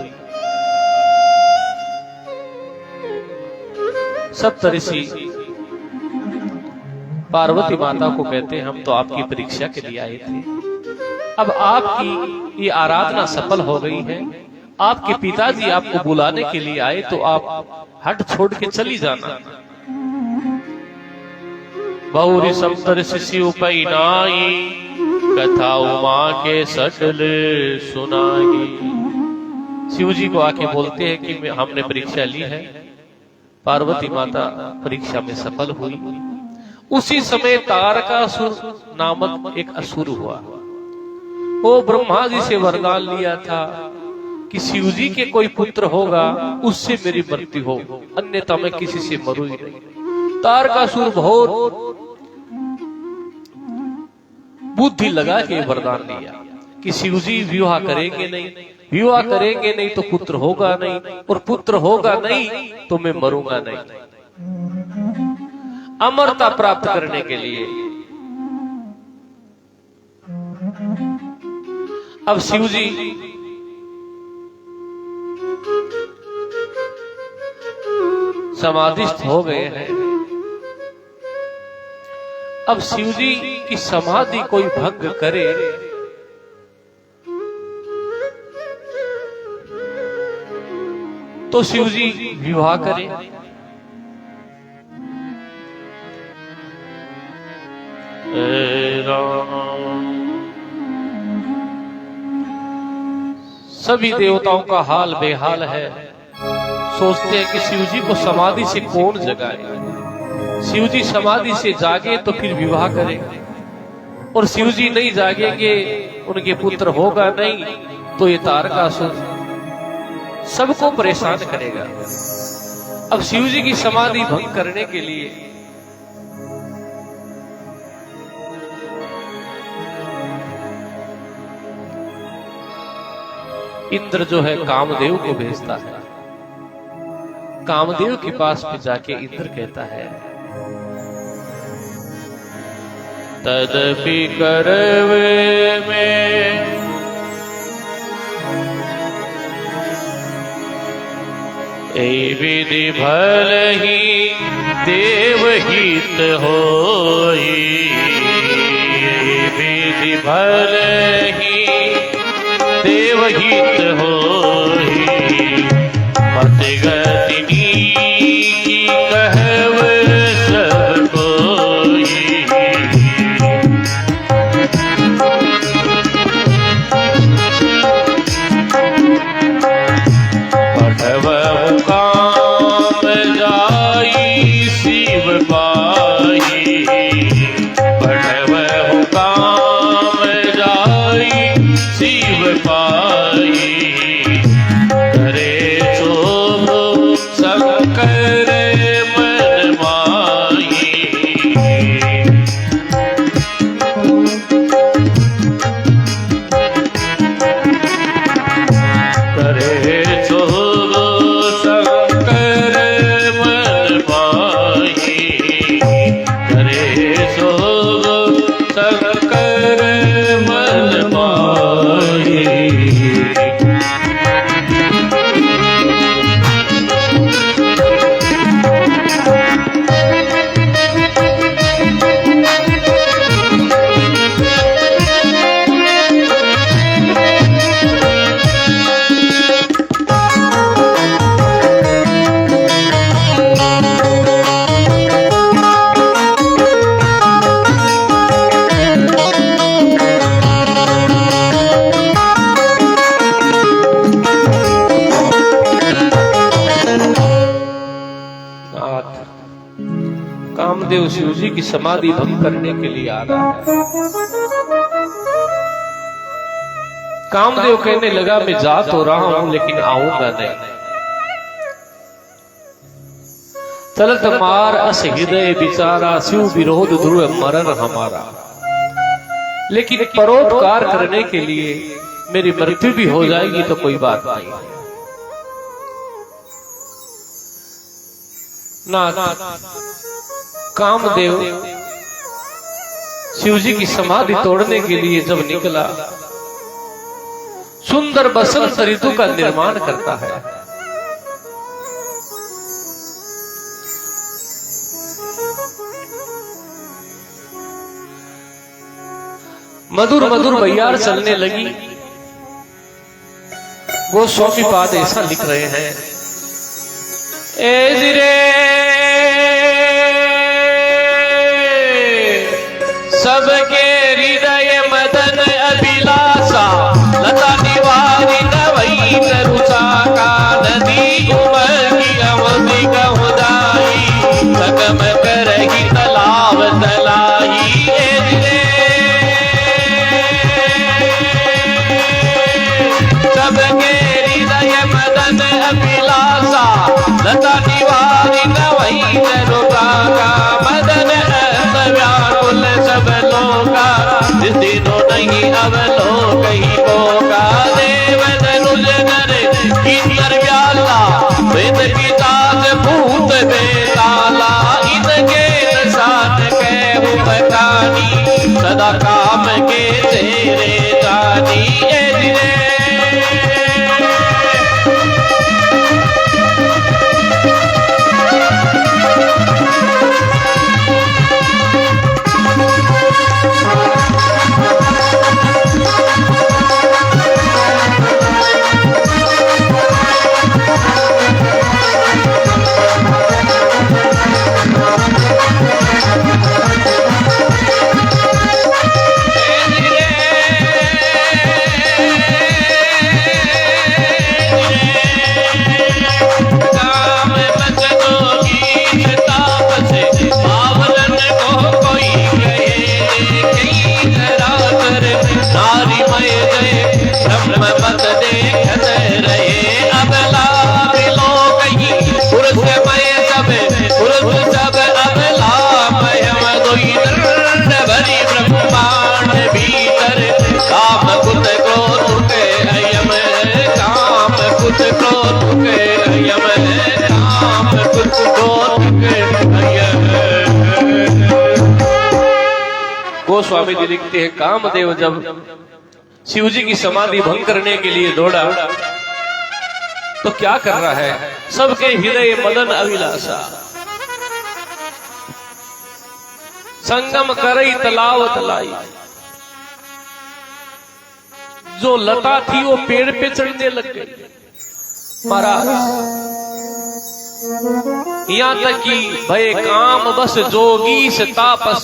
सप्तऋषि पार्वती माता को कहते हैं हम तो आपकी परीक्षा के लिए आए थे, अब आपकी ये आराधना सफल हो गई है, आपके पिताजी आपको बुलाने के लिए आए तो आप हट छोड़ के चली जाना। बहुरी सप्तऋषि शिव पैनाई कथा उमा के सकल सुनाई। शिव जी को आके बोलते हैं कि हमने परीक्षा ली है। पार्वती माता परीक्षा में सफल हुई। उसी समय तारकासुर नामक एक असुर हुआ। वो ब्रह्मा जी से वरदान लिया था कि शिव जी के कोई पुत्र होगा उससे मेरी मृत्यु हो, अन्यथा मैं किसी से मरूंगी नहीं। तारकासुर बहुत बुद्धि लगा के वरदान लिया कि शिव जी विवाह करेंगे नहीं, विवाह करेंगे नहीं तो पुत्र होगा नहीं, और पुत्र होगा नहीं तो मैं मरूंगा नहीं। अमरता प्राप्त करने के लिए अब शिव जी समाधिस्थ हो गए हैं। अब शिव जी की समाधि कोई भंग करे तो शिव जी विवाह करें। सभी देवताओं का हाल बेहाल है। सोचते हैं कि शिव जी को समाधि से कौन जगाए। शिव जी समाधि से जागे तो फिर विवाह करें, और शिव जी नहीं जागेंगे उनके पुत्र होगा नहीं तो ये तारकासुर सबको परेशान करेगा। अब शिव जी की समाधि भंग करने के लिए इंद्र जो है कामदेव को भेजता है। कामदेव के पास में जाके इंद्र कहता है तदपि करवे में ए विधि भल ही देवहित होई, विधि भल ही देवहित होई, मत गति कहव सब कोई। पठव काम जाई शिव पाई, पठव काम जाई शिव पाई, करे शोभ शंकर मन माई। करे शोभ शंकर मन माई, करे शोभ शंकर मन माई। शिव जी की समाधि भंग करने के लिए आ रहा है। कामदेव कहने लगा मैं जा तो रहा हूं लेकिन आऊंगा नहीं। चलत मार अस हृदय बिचारा, शिव विरोध ध्रुव मरण हमारा। लेकिन परोपकार करने के लिए मेरी मृत्यु भी हो जाएगी तो कोई बात नहीं। ना कामदेव शिव जी की समाधि तोड़ने के लिए जब निकला, सुंदर बसंत ऋतु का निर्माण करता है। मधुर मधुर बयार चलने लगी। वो स्वामी पाद ऐसा लिख रहे हैं, ए रे सबके हृदय मदन अभिलाषा, लता निवारी नवई रुचा का नदी उमगी अवधि गहुदाई, सगम करही तलाव तलाई। सबके हृदय मदन अभिलाषा, लता निवारी नवई रुचा का मदन व्याकुल सब लोका, जिस दिनों नहीं अवलोक ही होगा। देव धनुज नर किन्नर व्याला, वेद पिताज भूत बेताला, इनके निशान कहूँ बखानी, सदा काम के तेरे जानी। गोस्वामी जी लिखते हैं, कामदेव जब शिव जी की समाधि भंग करने के लिए दौड़ा तो क्या कर रहा है, सबके हृदय मदन अभिलाषा, संगम करई तलाव तलाई। जो लता थी वो पेड़ पे चढ़ने लग गई महाराज, यहां तक कि भय काम बस जोगी से तापस।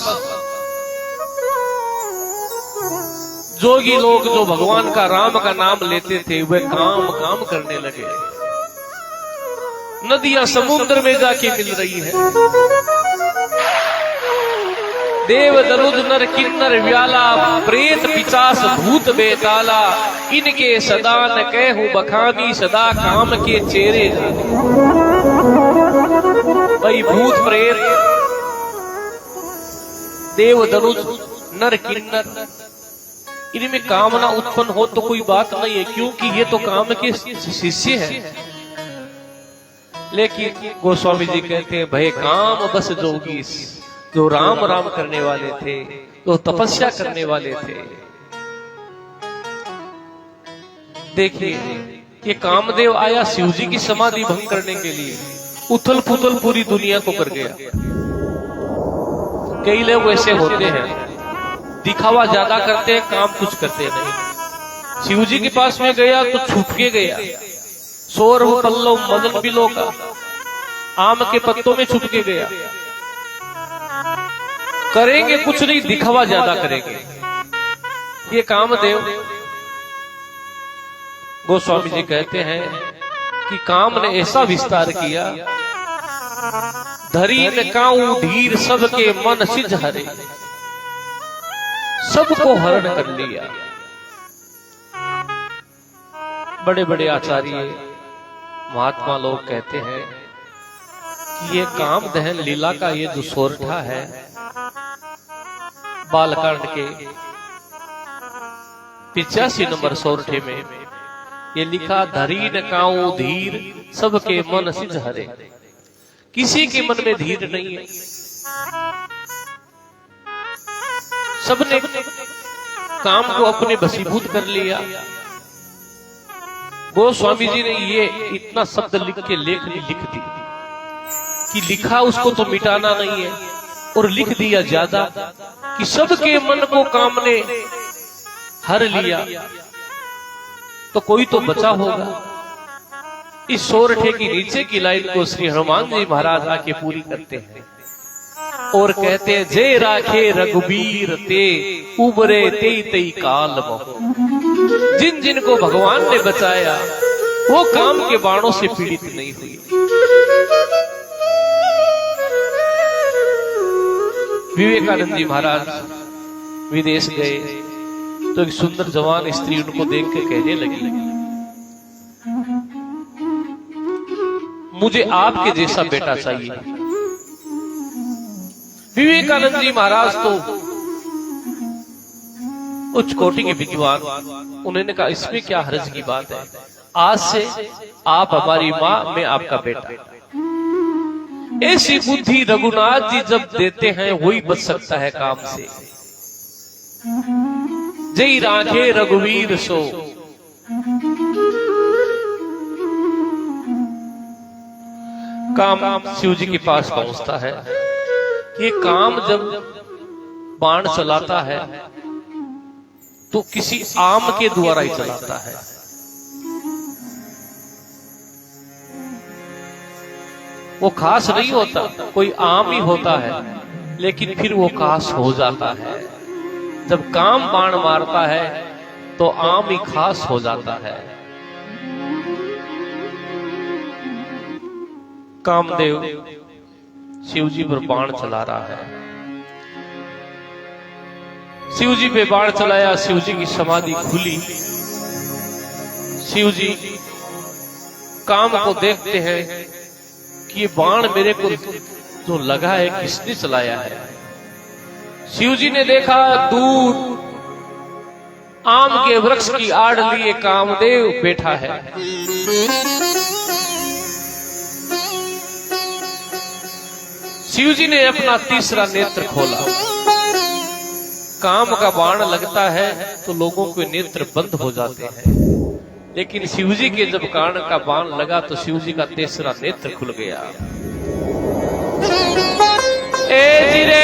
जोगी लोग जो भगवान का राम का नाम लेते थे वे काम करने लगे। नदियां समुद्र में जाके मिल रही है। देव दरुद नर किन्नर व्याला, प्रेत पिचास भूत बेताला, इनके सदा न कहूं बखानी, सदा काम के चेहरे जाने। भाई भूत प्रेत देव दरुद नर किन्नर, इनमें कामना उत्पन्न हो तो कोई बात नहीं है, क्योंकि ये तो काम के शिष्य हैं। लेकिन गोस्वामी जी कहते हैं, भय काम बस जोगी, जो राम राम करने वाले थे, जो तपस्या करने वाले थे। देखिए ये कामदेव आया शिव जी की समाधि भंग करने के लिए, उथल पुथल पूरी दुनिया को कर गया। कई लोग ऐसे होते हैं, दिखावा ज्यादा करते हैं, काम कुछ करते नहीं। शिव जी के पास में गया तो छुप के गया, सौरभ पल्लव मदन बिलो का आम के पत्तों में छुप के गया। करेंगे कुछ नहीं, दिखावा ज्यादा करेंगे। ये कामदेव गोस्वामी जी कहते हैं कि काम ने ऐसा विस्तार किया, धरी न काऊ धीर सबके मन सिज हरे, सबको हरण कर लिया। बड़े बड़े आचार्य महात्मा लोग कहते हैं कि ये काम दहन लीला का ये जो सोरठा है बालकांड के 85 नंबर सोरठे में ये लिखा, धरी न काऊ धीर सबके मन सिज हरे। किसी के मन में धीर नहीं है, सबने काम को अपने वशीभूत कर लिया। गोस्वामी जी ने ये इतना शब्द लिख के लिख दी कि लिखा उसको तो मिटाना नहीं है, और लिख दिया ज्यादा कि सबके मन को काम ने हर लिया, तो कोई तो बचा होगा। इस सोरठे की नीचे की लाइन को श्री हनुमान जी महाराज आके पूरी करते हैं और कहते हैं, जे राखे रघुबीर ते उबरे तेई तेई काल मोह। जिन जिन को भगवान ने बचाया वो काम के बाणों से पीड़ित नहीं हुई। विवेकानंद जी महाराज विदेश गए तो एक सुंदर जवान स्त्री उनको देख के कहने लगी, मुझे आपके जैसा बेटा चाहिए। विवेकानंद जी महाराज तो उच्च कोटि के विद्वान, उन्होंने कहा इसमें क्या हर्ज की बात है, आज से आप हमारी मां, मैं आपका बेटा। ऐसी बुद्धि रघुनाथ जी जब देते हैं वही बच सकता है काम से। जय राखे रघुवीर सो। काम शिव जी के पास पहुंचता है। ये काम जब बाण चलाता है तो किसी आम के द्वारा ही चलाता है। वो खास नहीं होता, कोई आम ही होता है, लेकिन फिर वो खास हो जाता है। जब काम बाण मारता है तो आम ही खास हो जाता है। कामदेव शिव जी पर बाण चला रहा है। शिव जी पे बाण चलाया, शिव जी की समाधि खुली। शिव जी काम को देखते हैं कि ये बाण मेरे को जो लगा है किसने चलाया है। शिव जी ने देखा दूर आम के वृक्ष की आड़ लिए कामदेव बैठा है। शिव जी ने अपना तीसरा नेत्र खोला। काम का बाण लगता है तो लोगों के नेत्र बंद हो जाते हैं, लेकिन शिव जी के जब कान का बाण लगा तो शिव जी का तीसरा नेत्र खुल गया। ए जिरे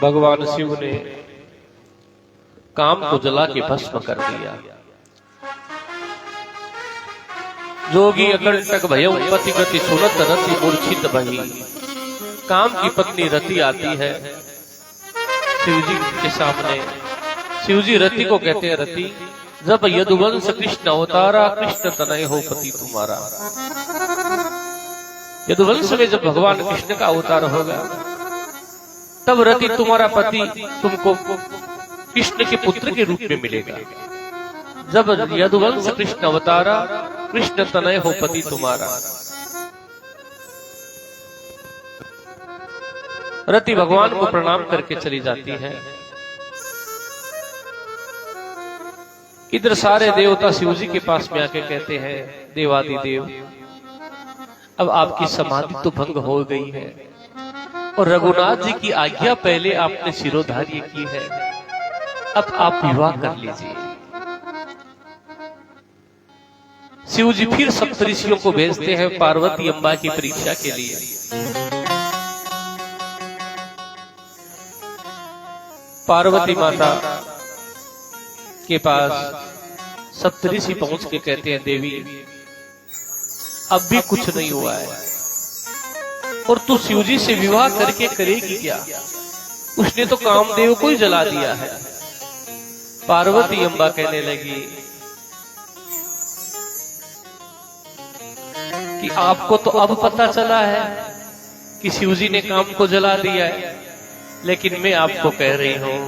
भगवान शिव ने काम को जला के भस्म कर दिया। जोगी अकंटक भयं पति गति सुनत रति मूर्छित भई। काम की पत्नी रति आती है शिवजी के सामने। शिवजी रति को कहते हैं, रति जब यदुवंश कृष्ण अवतारा कृष्ण तनय हो पति तुम्हारा। यदुवंश में जब भगवान कृष्ण का अवतार होगा तब रति तुम्हारा पति तुमको कृष्ण के पुत्र के रूप में मिलेगा। जब यदुवंश कृष्ण अवतारा कृष्ण तनय हो पति तुम्हारा। रति भगवान को प्रणाम करके चली जाती है। इधर सारे देवता शिवजी के पास में आके कहते हैं, देवादिदेव अब आपकी समाधि तो भंग हो गई है और रघुनाथ जी की आज्ञा पहले आपने शिरोधार्य की है, अब आप विवाह कर लीजिए। शिवजी फिर सप्तऋषियों को भेजते हैं पार्वती अम्बा की परीक्षा के लिए। पार्वती माता के पास सप्तऋषि पहुंच के कहते हैं, देवी अब भी कुछ नहीं हुआ है और तू शिवजी से विवाह करके करेगी क्या? उसने तो कामदेव को ही जला दिया है। पार्वती अम्बा कहने लगी कि आपको तो अब पता चला है कि शिवजी ने काम को जला दिया है, लेकिन मैं आपको कह रही हूं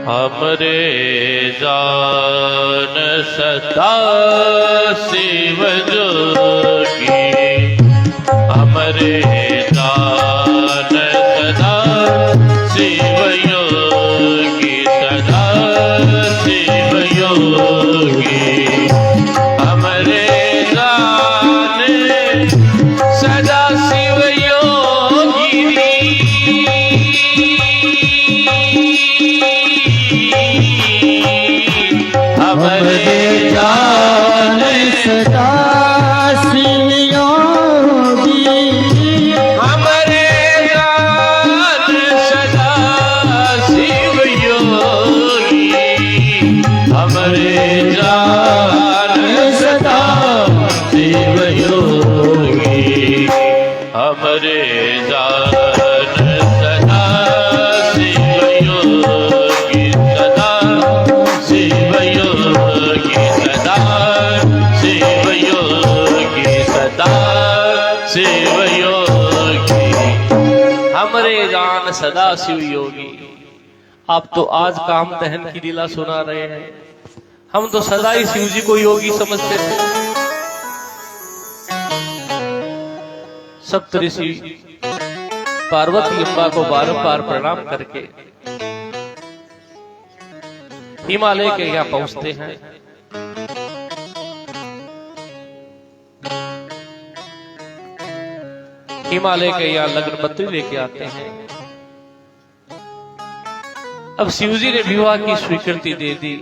हमरे जान सदा शिव जोगी। हमरे जान सदा शिव योगी, सदा शिव योगी। हमरे जान सदा शिव योगी। हमरे जान सदा शिव योगी। हमरे जान सदा शिव योगी। हमरे जान सदा शिव योगी। हमरे जान सदा शिव योगी, सदा शिव योगी, सदा शिव योगी, सदा शिव योगी। हमरे जान सदा शिव योगी। आप तो आज काम दहन की लीला सुना रहे हैं, हम तो सदा ही शिव जी को योगी समझते थे। सप्तऋषि पार्वती अम्बा को बारंबार प्रणाम करके हिमालय के यहाँ पहुंचते हैं। हिमालय के यहाँ लग्न पत्री लेके आते हैं। अब शिवजी ने विवाह की स्वीकृति दे दी।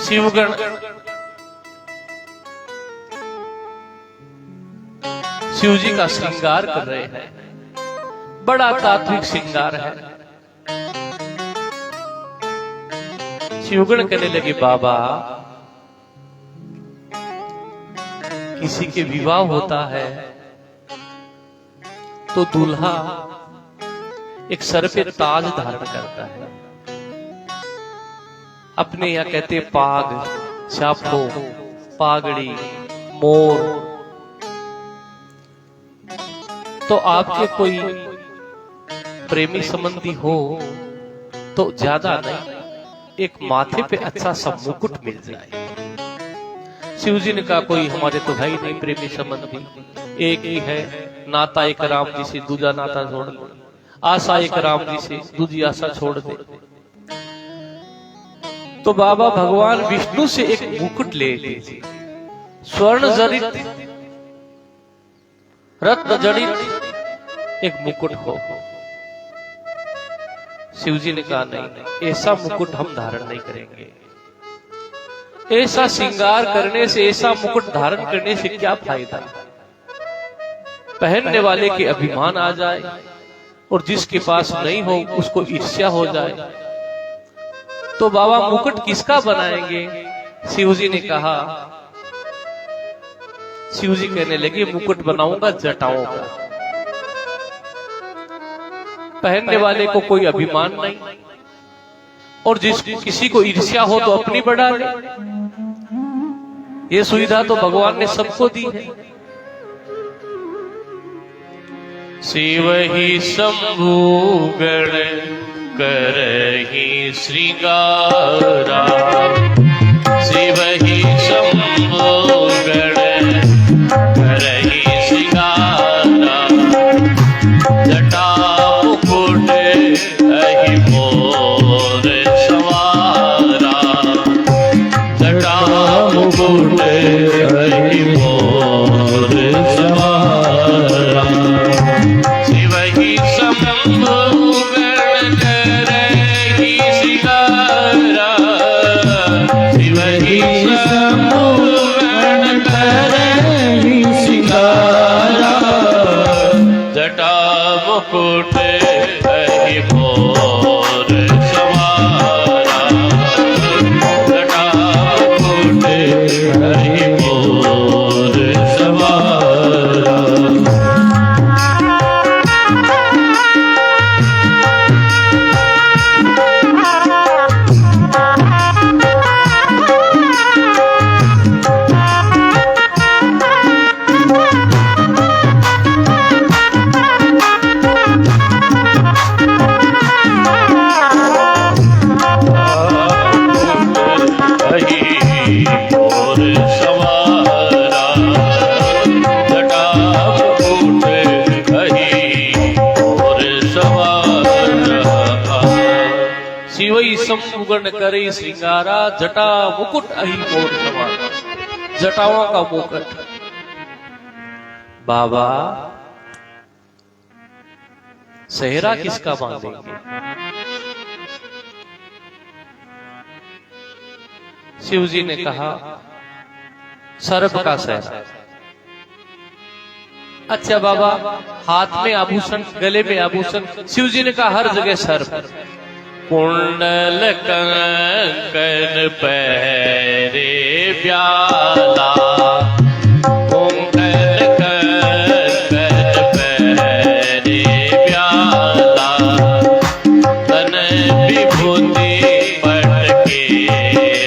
शिवगण शिवजी का श्रृंगार कर रहे हैं, बड़ा तात्विक श्रृंगार है। शिवगण कहने लगे, बाबा किसी के विवाह होता है तो दूल्हा एक सर पे ताज धारण करता है। अपने यहां कहते पाग, छापो, पागड़ी, मोर। तो आपके कोई प्रेमी संबंधी हो तो ज्यादा नहीं, एक माथे पे अच्छा सा मुकुट मिल जाए। शिवजी ने कहा, कोई हमारे तो भाई नहीं प्रेमी संबंधी, एक ही है नाता, एक राम जी से दूजा नाता छोड़ दे, आशा एक राम जी से दूजी आशा छोड़ दे। तो बाबा भगवान विष्णु से एक मुकुट ले लीजिए, स्वर्ण जड़ित रत्न जड़ित एक मुकुट हो। शिवजी ने कहा नहीं, ऐसा मुकुट हम धारण नहीं करेंगे। ऐसा श्रृंगार करने से, ऐसा मुकुट धारण करने से क्या फायदा? पहनने वाले के अभिमान आ जाए और जिसके पास नहीं हो उसको ईर्ष्या हो जाए, तो बाबा मुकुट किसका बनाएंगे? शिवजी ने कहा, शिवजी कहने लगे मुकुट बनाऊंगा जटाओं का। पहनने वाले को कोई अभिमान नहीं और जिस किसी को ईर्ष्या हो तो अपनी बढ़ा ले। ये सुविधा तो भगवान ने सबको दी है। शिव ही शंभु गण करहि श्रृंगारा, शिव ही शंभु गण करहि श्रृंगारा, जटा मुकुट अहि मोर सवारा, जटा मुकुट अहि मोर सवारा, शिव ही शंभु गण करहि श्रृंगारा, शिव ही शंभु गण करहि श्रृंगारा, जटा मुकुट अहि मोर सवारा, जटा मुकुट अहि मोर सवारा। शिवई संपुगण करे श्रृंगारा, जटा मुकुट अहि मोर सवारा, जटाओं का मुकुट। बाबा सेहरा किसका बांधेंगे? शिवजी ने कहा सर्प का सेहरा। अच्छा बाबा, हाथ में आभूषण, गले में आभूषण। शिवजी ने कहा हर जगह सर्प। कुंडल कंकण पहरे ब्याला, कुंडल कंकण पहरे ब्याला, तन विभूति पटके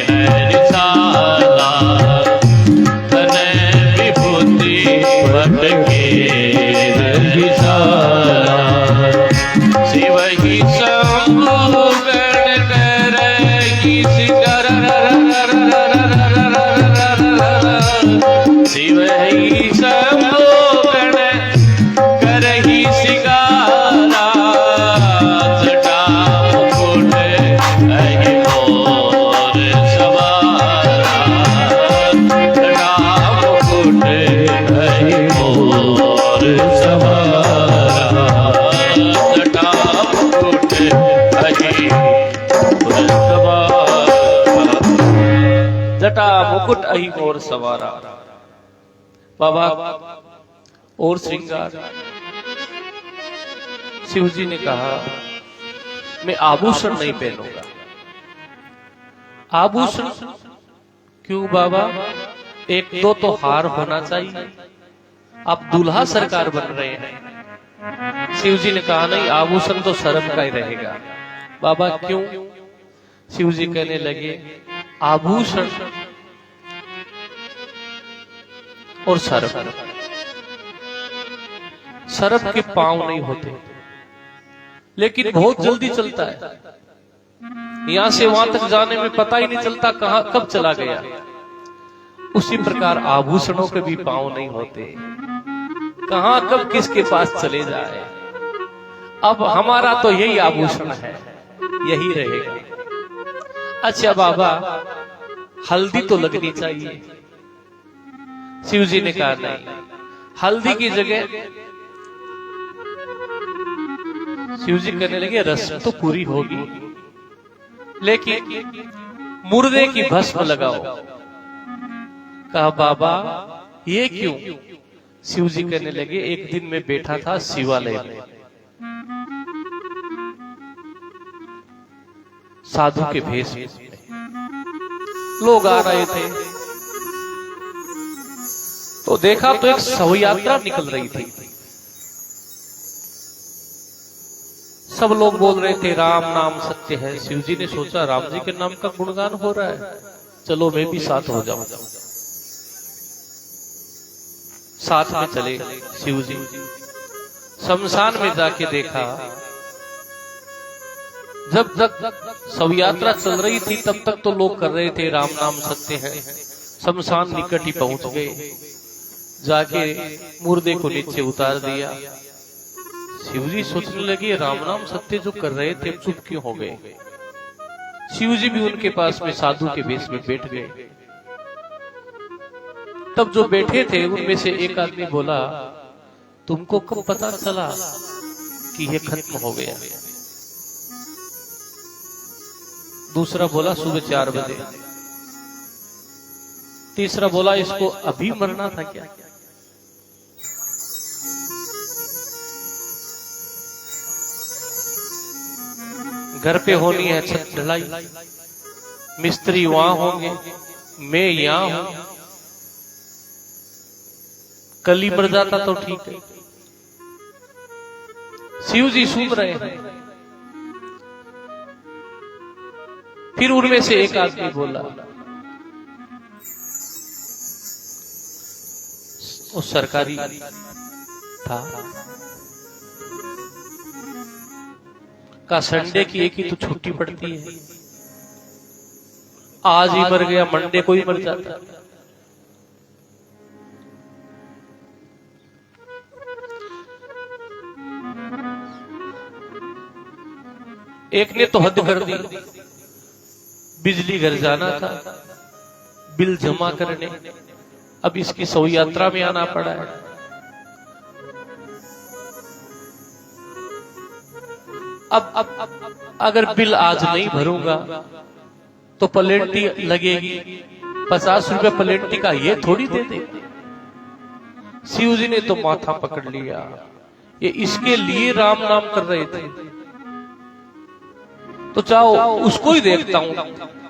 हरिसाला, तन विभूति पटके हरिसाला, शिव ही शंभु गण करहि श्रृंगारा, शिव ही शंभु गण करहि श्रृंगारा, जटा मुकुट अहि मोर सवारा, जटा मुकुट अहि मोर सवारा, जटा मुकुट अहि मोर सवारा, जटा मुकुट अहि मोर सवारा। बाबा और श्रृंगार। शिवजी ने कहा मैं आभूषण नहीं पहनूंगा। आभूषण क्यों बाबा? एक दो तो हार होना चाहिए। आप दूल्हा सरकार बन रहे हैं। शिवजी ने कहा नहीं, आभूषण तो सर्प का ही रहेगा। बाबा क्यों? शिवजी कहने लगे आभूषण और सर्प, सर्प के पांव नहीं होते लेकिन बहुत जल्दी चलता है। यहां से वहां तक जाने में पता ही नहीं चलता कहां कब चला गया। उसी प्रकार आभूषणों के भी पांव नहीं होते, कहां कब किसके पास चले जाए। अब हमारा तो यही आभूषण है, यही रहेगा। अच्छा बाबा, हल्दी तो लगनी चाहिए। शिवजी ने कहा नहीं, हल्दी की जगह शिव जी कहने लगे रस्म तो पूरी होगी, लेकिन मुर्दे की भस्म लगाओ। कहा बाबा ये क्यों? शिव जी कहने लगे एक दिन मैं बैठा था शिवालय में, साधु के भेष में, लोग आ रहे थे तो देखा तो एक शव यात्रा निकल रही थी। सब लोग बोल रहे थे राम नाम सत्य है। शिव जी ने सोचा राम जी के नाम का गुणगान हो रहा है, चलो मैं भी साथ हो जाऊं। साथ में चले शिव जी। शमशान में जाके देखा, जब तक शव यात्रा चल रही थी तब तक तो लोग कर रहे थे राम नाम सत्य है। शमशान निकट ही पहुंच गए, जाके मुर्दे को नीचे उतार दिया। शिव जी सोचने लगे राम नाम सत्य जो कर रहे थे चुप क्यों हो गए। शिव जी भी उनके पास में साधु के वेश में बैठ गए। तब जो बैठे थे उनमें से एक आदमी बोला तुमको कब पता चला कि ये खत्म हो गया? दूसरा बोला सुबह 4 बजे। तीसरा बोला इसको अभी मरना था क्या? घर पे होनी है छत ढलाई, मिस्त्री वहां होंगे, मैं यहां हूं। कल ही मर जाता तो ठीक है। शिव जी सूंघ रहे हैं। फिर उनमें से एक आदमी बोला, वो सरकारी था, का संडे की एक ही तो छुट्टी पड़ती है, आज ही मर गया मंडे को ही मर जाता। एक ने तो हद कर दी, बिजली घर जाना था बिल जमा करने, अब इसकी शव यात्रा में आना पड़ा है। अब अगर बिल आज नहीं भरूंगा तो प्लेंटी लगेगी, 50 रुपए प्लेंटी का, ये थोड़ी दे दे। शिव जी ने तो माथा पकड़ लिया, ये इसके लिए राम नाम कर रहे थे, तो चाहो उसको ही देखता हूं।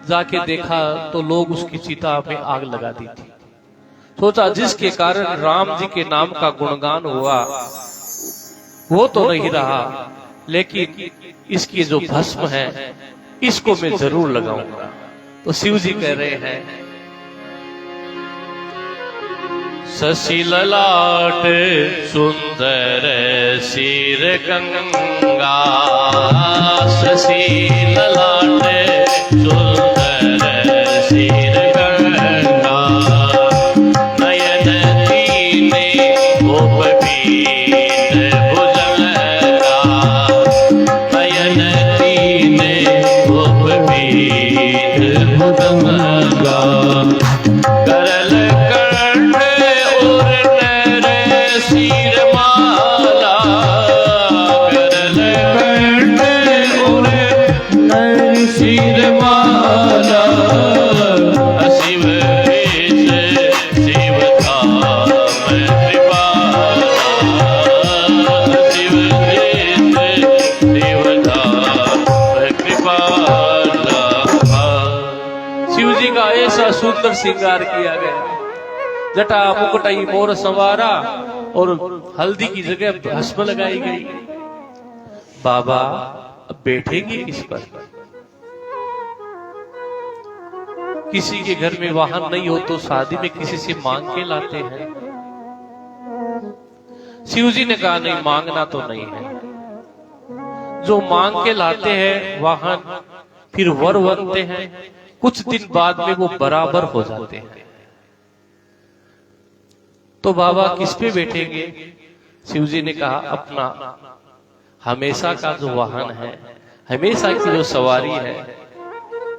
जाके देखा तो लोग उसकी चिता में आग लगा दी थी। सोचा जिसके कारण राम जी के नाम का गुणगान हुआ वो तो नहीं रहा, लेकिन इसकी जो भस्म है इसको मैं जरूर लगाऊंगा। तो शिव जी कह रहे हैं शशि ललाट सुंदर सिर गंगा, शशि ललाट सुंदर सिर गंगा, नयन दीने उपबीत भुजंगा, नयन दीने उपबीत भुजंगा, करल सुंदर श्रृंगार किया गया, जटा मुकुटाई मोर संवारा और हल्दी की जगह भस्म लगाई गई। बाबा अब बैठेंगे किस पर? किसी के घर में वाहन नहीं हो तो शादी में किसी से मांग के लाते हैं। शिव जी ने कहा नहीं, मांगना तो नहीं है। जो मांग के लाते हैं वाहन फिर वर बनते हैं, कुछ दिन बाद में वो बराबर हो जाते हैं। तो बाबा किस पे बैठेंगे? शिव जी ने कहा अपना हमेशा का जो वाहन है, हमेशा की जो सवारी है,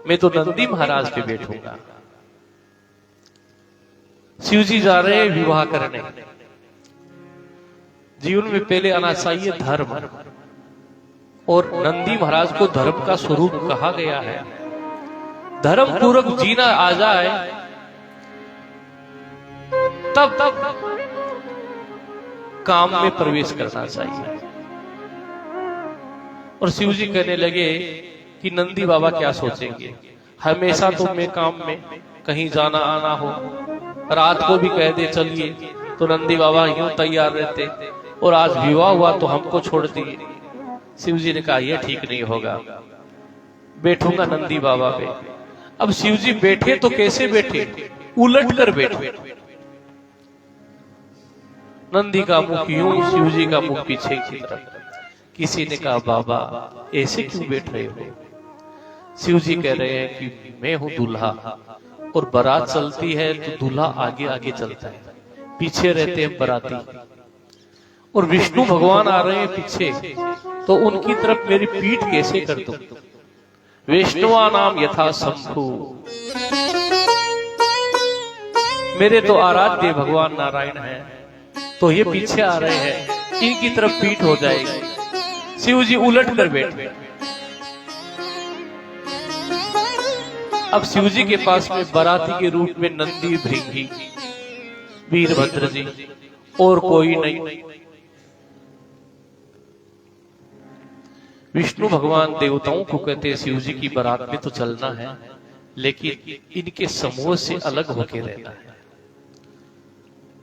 मैं तो नंदी महाराज पे बैठूंगा। शिव जी जा रहे हैं विवाह करने। जीवन में पहले आना चाहिए धर्म। और नंदी महाराज को धर्म का स्वरूप कहा गया है। धर्म पूर्वक जीना आ जाए तब काम में प्रवेश करना चाहिए। और शिव जी कहने लगे कि नंदी बाबा क्या सोचेंगे, हमेशा तो मैं काम में कहीं जाना आना हो, रात को भी कह दे चलिए तो नंदी बाबा यूं तैयार रहते, और आज विवाह हुआ तो हमको छोड़ दिए। शिव जी ने कहा यह ठीक नहीं होगा, बैठूंगा नंदी बाबा पे। अब शिव जी बैठे तो कैसे बैठे, उलट कर बैठे। नंदी का मुख यूं, शिव जी का मुख पीछे की तरफ। किसी ने कहा बाबा ऐसे क्यों बैठ रहे हो? शिव जी कह रहे हैं कि मैं हूं दूल्हा, और बारात चलती है तो दूल्हा आगे आगे चलता है, पीछे रहते हैं बराती। और विष्णु भगवान आ रहे हैं पीछे, तो उनकी तरफ मेरी पीठ कैसे कर दूं? विष्णुआ नाम यथा शंभु, मेरे तो आराध्य भगवान नारायण हैं, तो ये पीछे आ रहे हैं, इनकी तरफ पीठ हो जाएगी। शिव जी उलट कर बैठे। अब शिव जी के पास में बाराती के रूप में नंदी, भृंगी, वीरभद्र जी और कोई नहीं। विष्णु भगवान देवताओं को कहते हैं शिव जी की बारात में तो चलना है, लेकिन इनके समूह से अलग होके रहना है।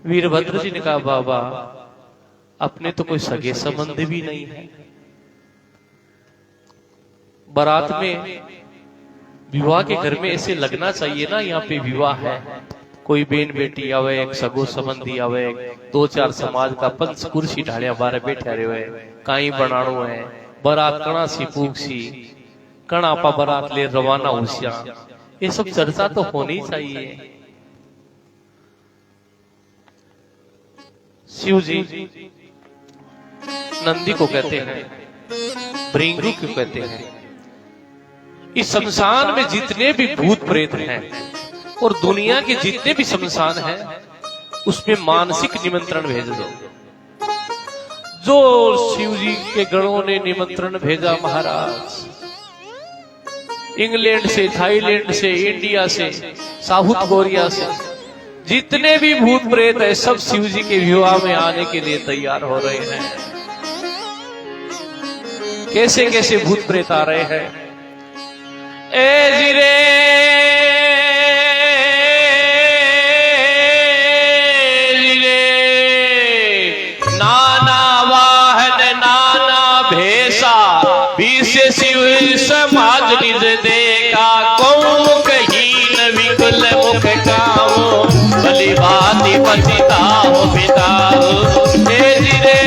वीरभद्र जी ने कहा बाबा अपने तो कोई सगे संबंध भी नहीं है, बारात में विवाह के घर में ऐसे लगना चाहिए ना, यहाँ पे विवाह है, कोई बेन बेटी आवे, एक सगो संबंधी आवे, दो चार समाज का पंच कुर्सी ढालिया बारे बैठे रहे, काई बनाणो है, बारात कणा सी पूग सी, कणा पा बारात ले रवाना होशिया, ये सब चर्चा तो होनी चाहिए। शिव जी नंदी को कहते हैं, भृंगी को कहते हैं, इस शमशान में जितने भी भूत प्रेत हैं और दुनिया के जितने भी शमशान हैं उसमें मानसिक निमंत्रण भेज दो। जो शिव जी के गणों ने निमंत्रण भेजा महाराज, इंग्लैंड से, थाईलैंड से, इंडिया से, साउथ कोरिया से, जितने भी भूत प्रेत है सब शिव जी के विवाह में आने के लिए तैयार हो रहे हैं। कैसे कैसे भूत प्रेत आ रहे हैं। ए जिरे नाना वाहन नाना भेसा, बीस शिव समाज निज देखा, कौमुख हीन विकुल मुख काओ, भली भांति पतिताओ पिताओ। ए जिरे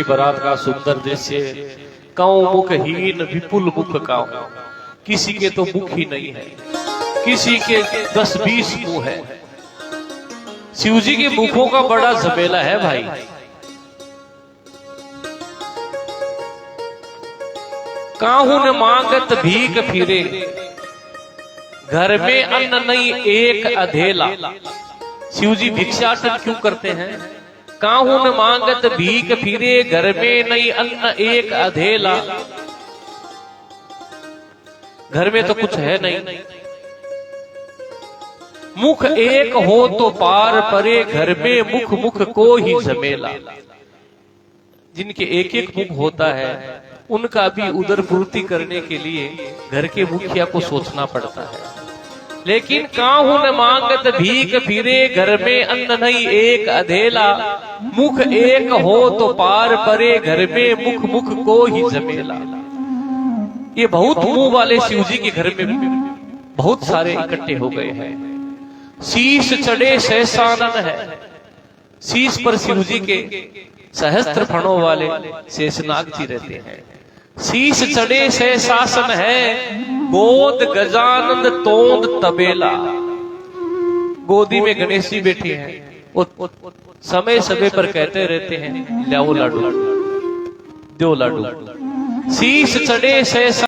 बारात का सुंदर दृश्य। काऊ मुख हीन विपुल मुख काऊ, किसी के तो मुख ही नहीं है, किसी के 10-20 मुंह है। शिव जी के मुखों का बड़ा झमेला है भाई। काहू न मांगत भीख फिरे, घर में अन्न नहीं एक अधेला। शिव जी भिक्षाटन क्यों करते हैं? काहू न मांगत भीख फिरे, घर में नहीं अन्न एक अधेला। घर में तो कुछ है नहीं, मुख एक हो तो पार परे, घर में मुख मुख को ही झमेला। जिनके एक एक मुख होता है उनका भी उदर पूर्ति करने के लिए घर के मुखिया को सोचना पड़ता है। लेकिन काहू न मांगत भीख फिरे, घर में अन्न नहीं एक अधेला। मुख एक हो तो पार परे, घर में मुख मुख को ही झमेला। ये बहुत मुंह वाले शिव जी के घर में बहुत सारे इकट्ठे हो गए हैं। शीश चढ़े शेषानन है, शीश पर शिव जी के सहस्त्र फणों वाले शेषनाग जी रहते हैं। शीश चढ़े शेषासन है, गोद गजानंद तोंद तबेला। गोदी में गणेश जी बैठे हैं, वो समय समय पर कहते रहते हैं लाओ लाडू, दो लाडू। शीश चढ़े शेषासन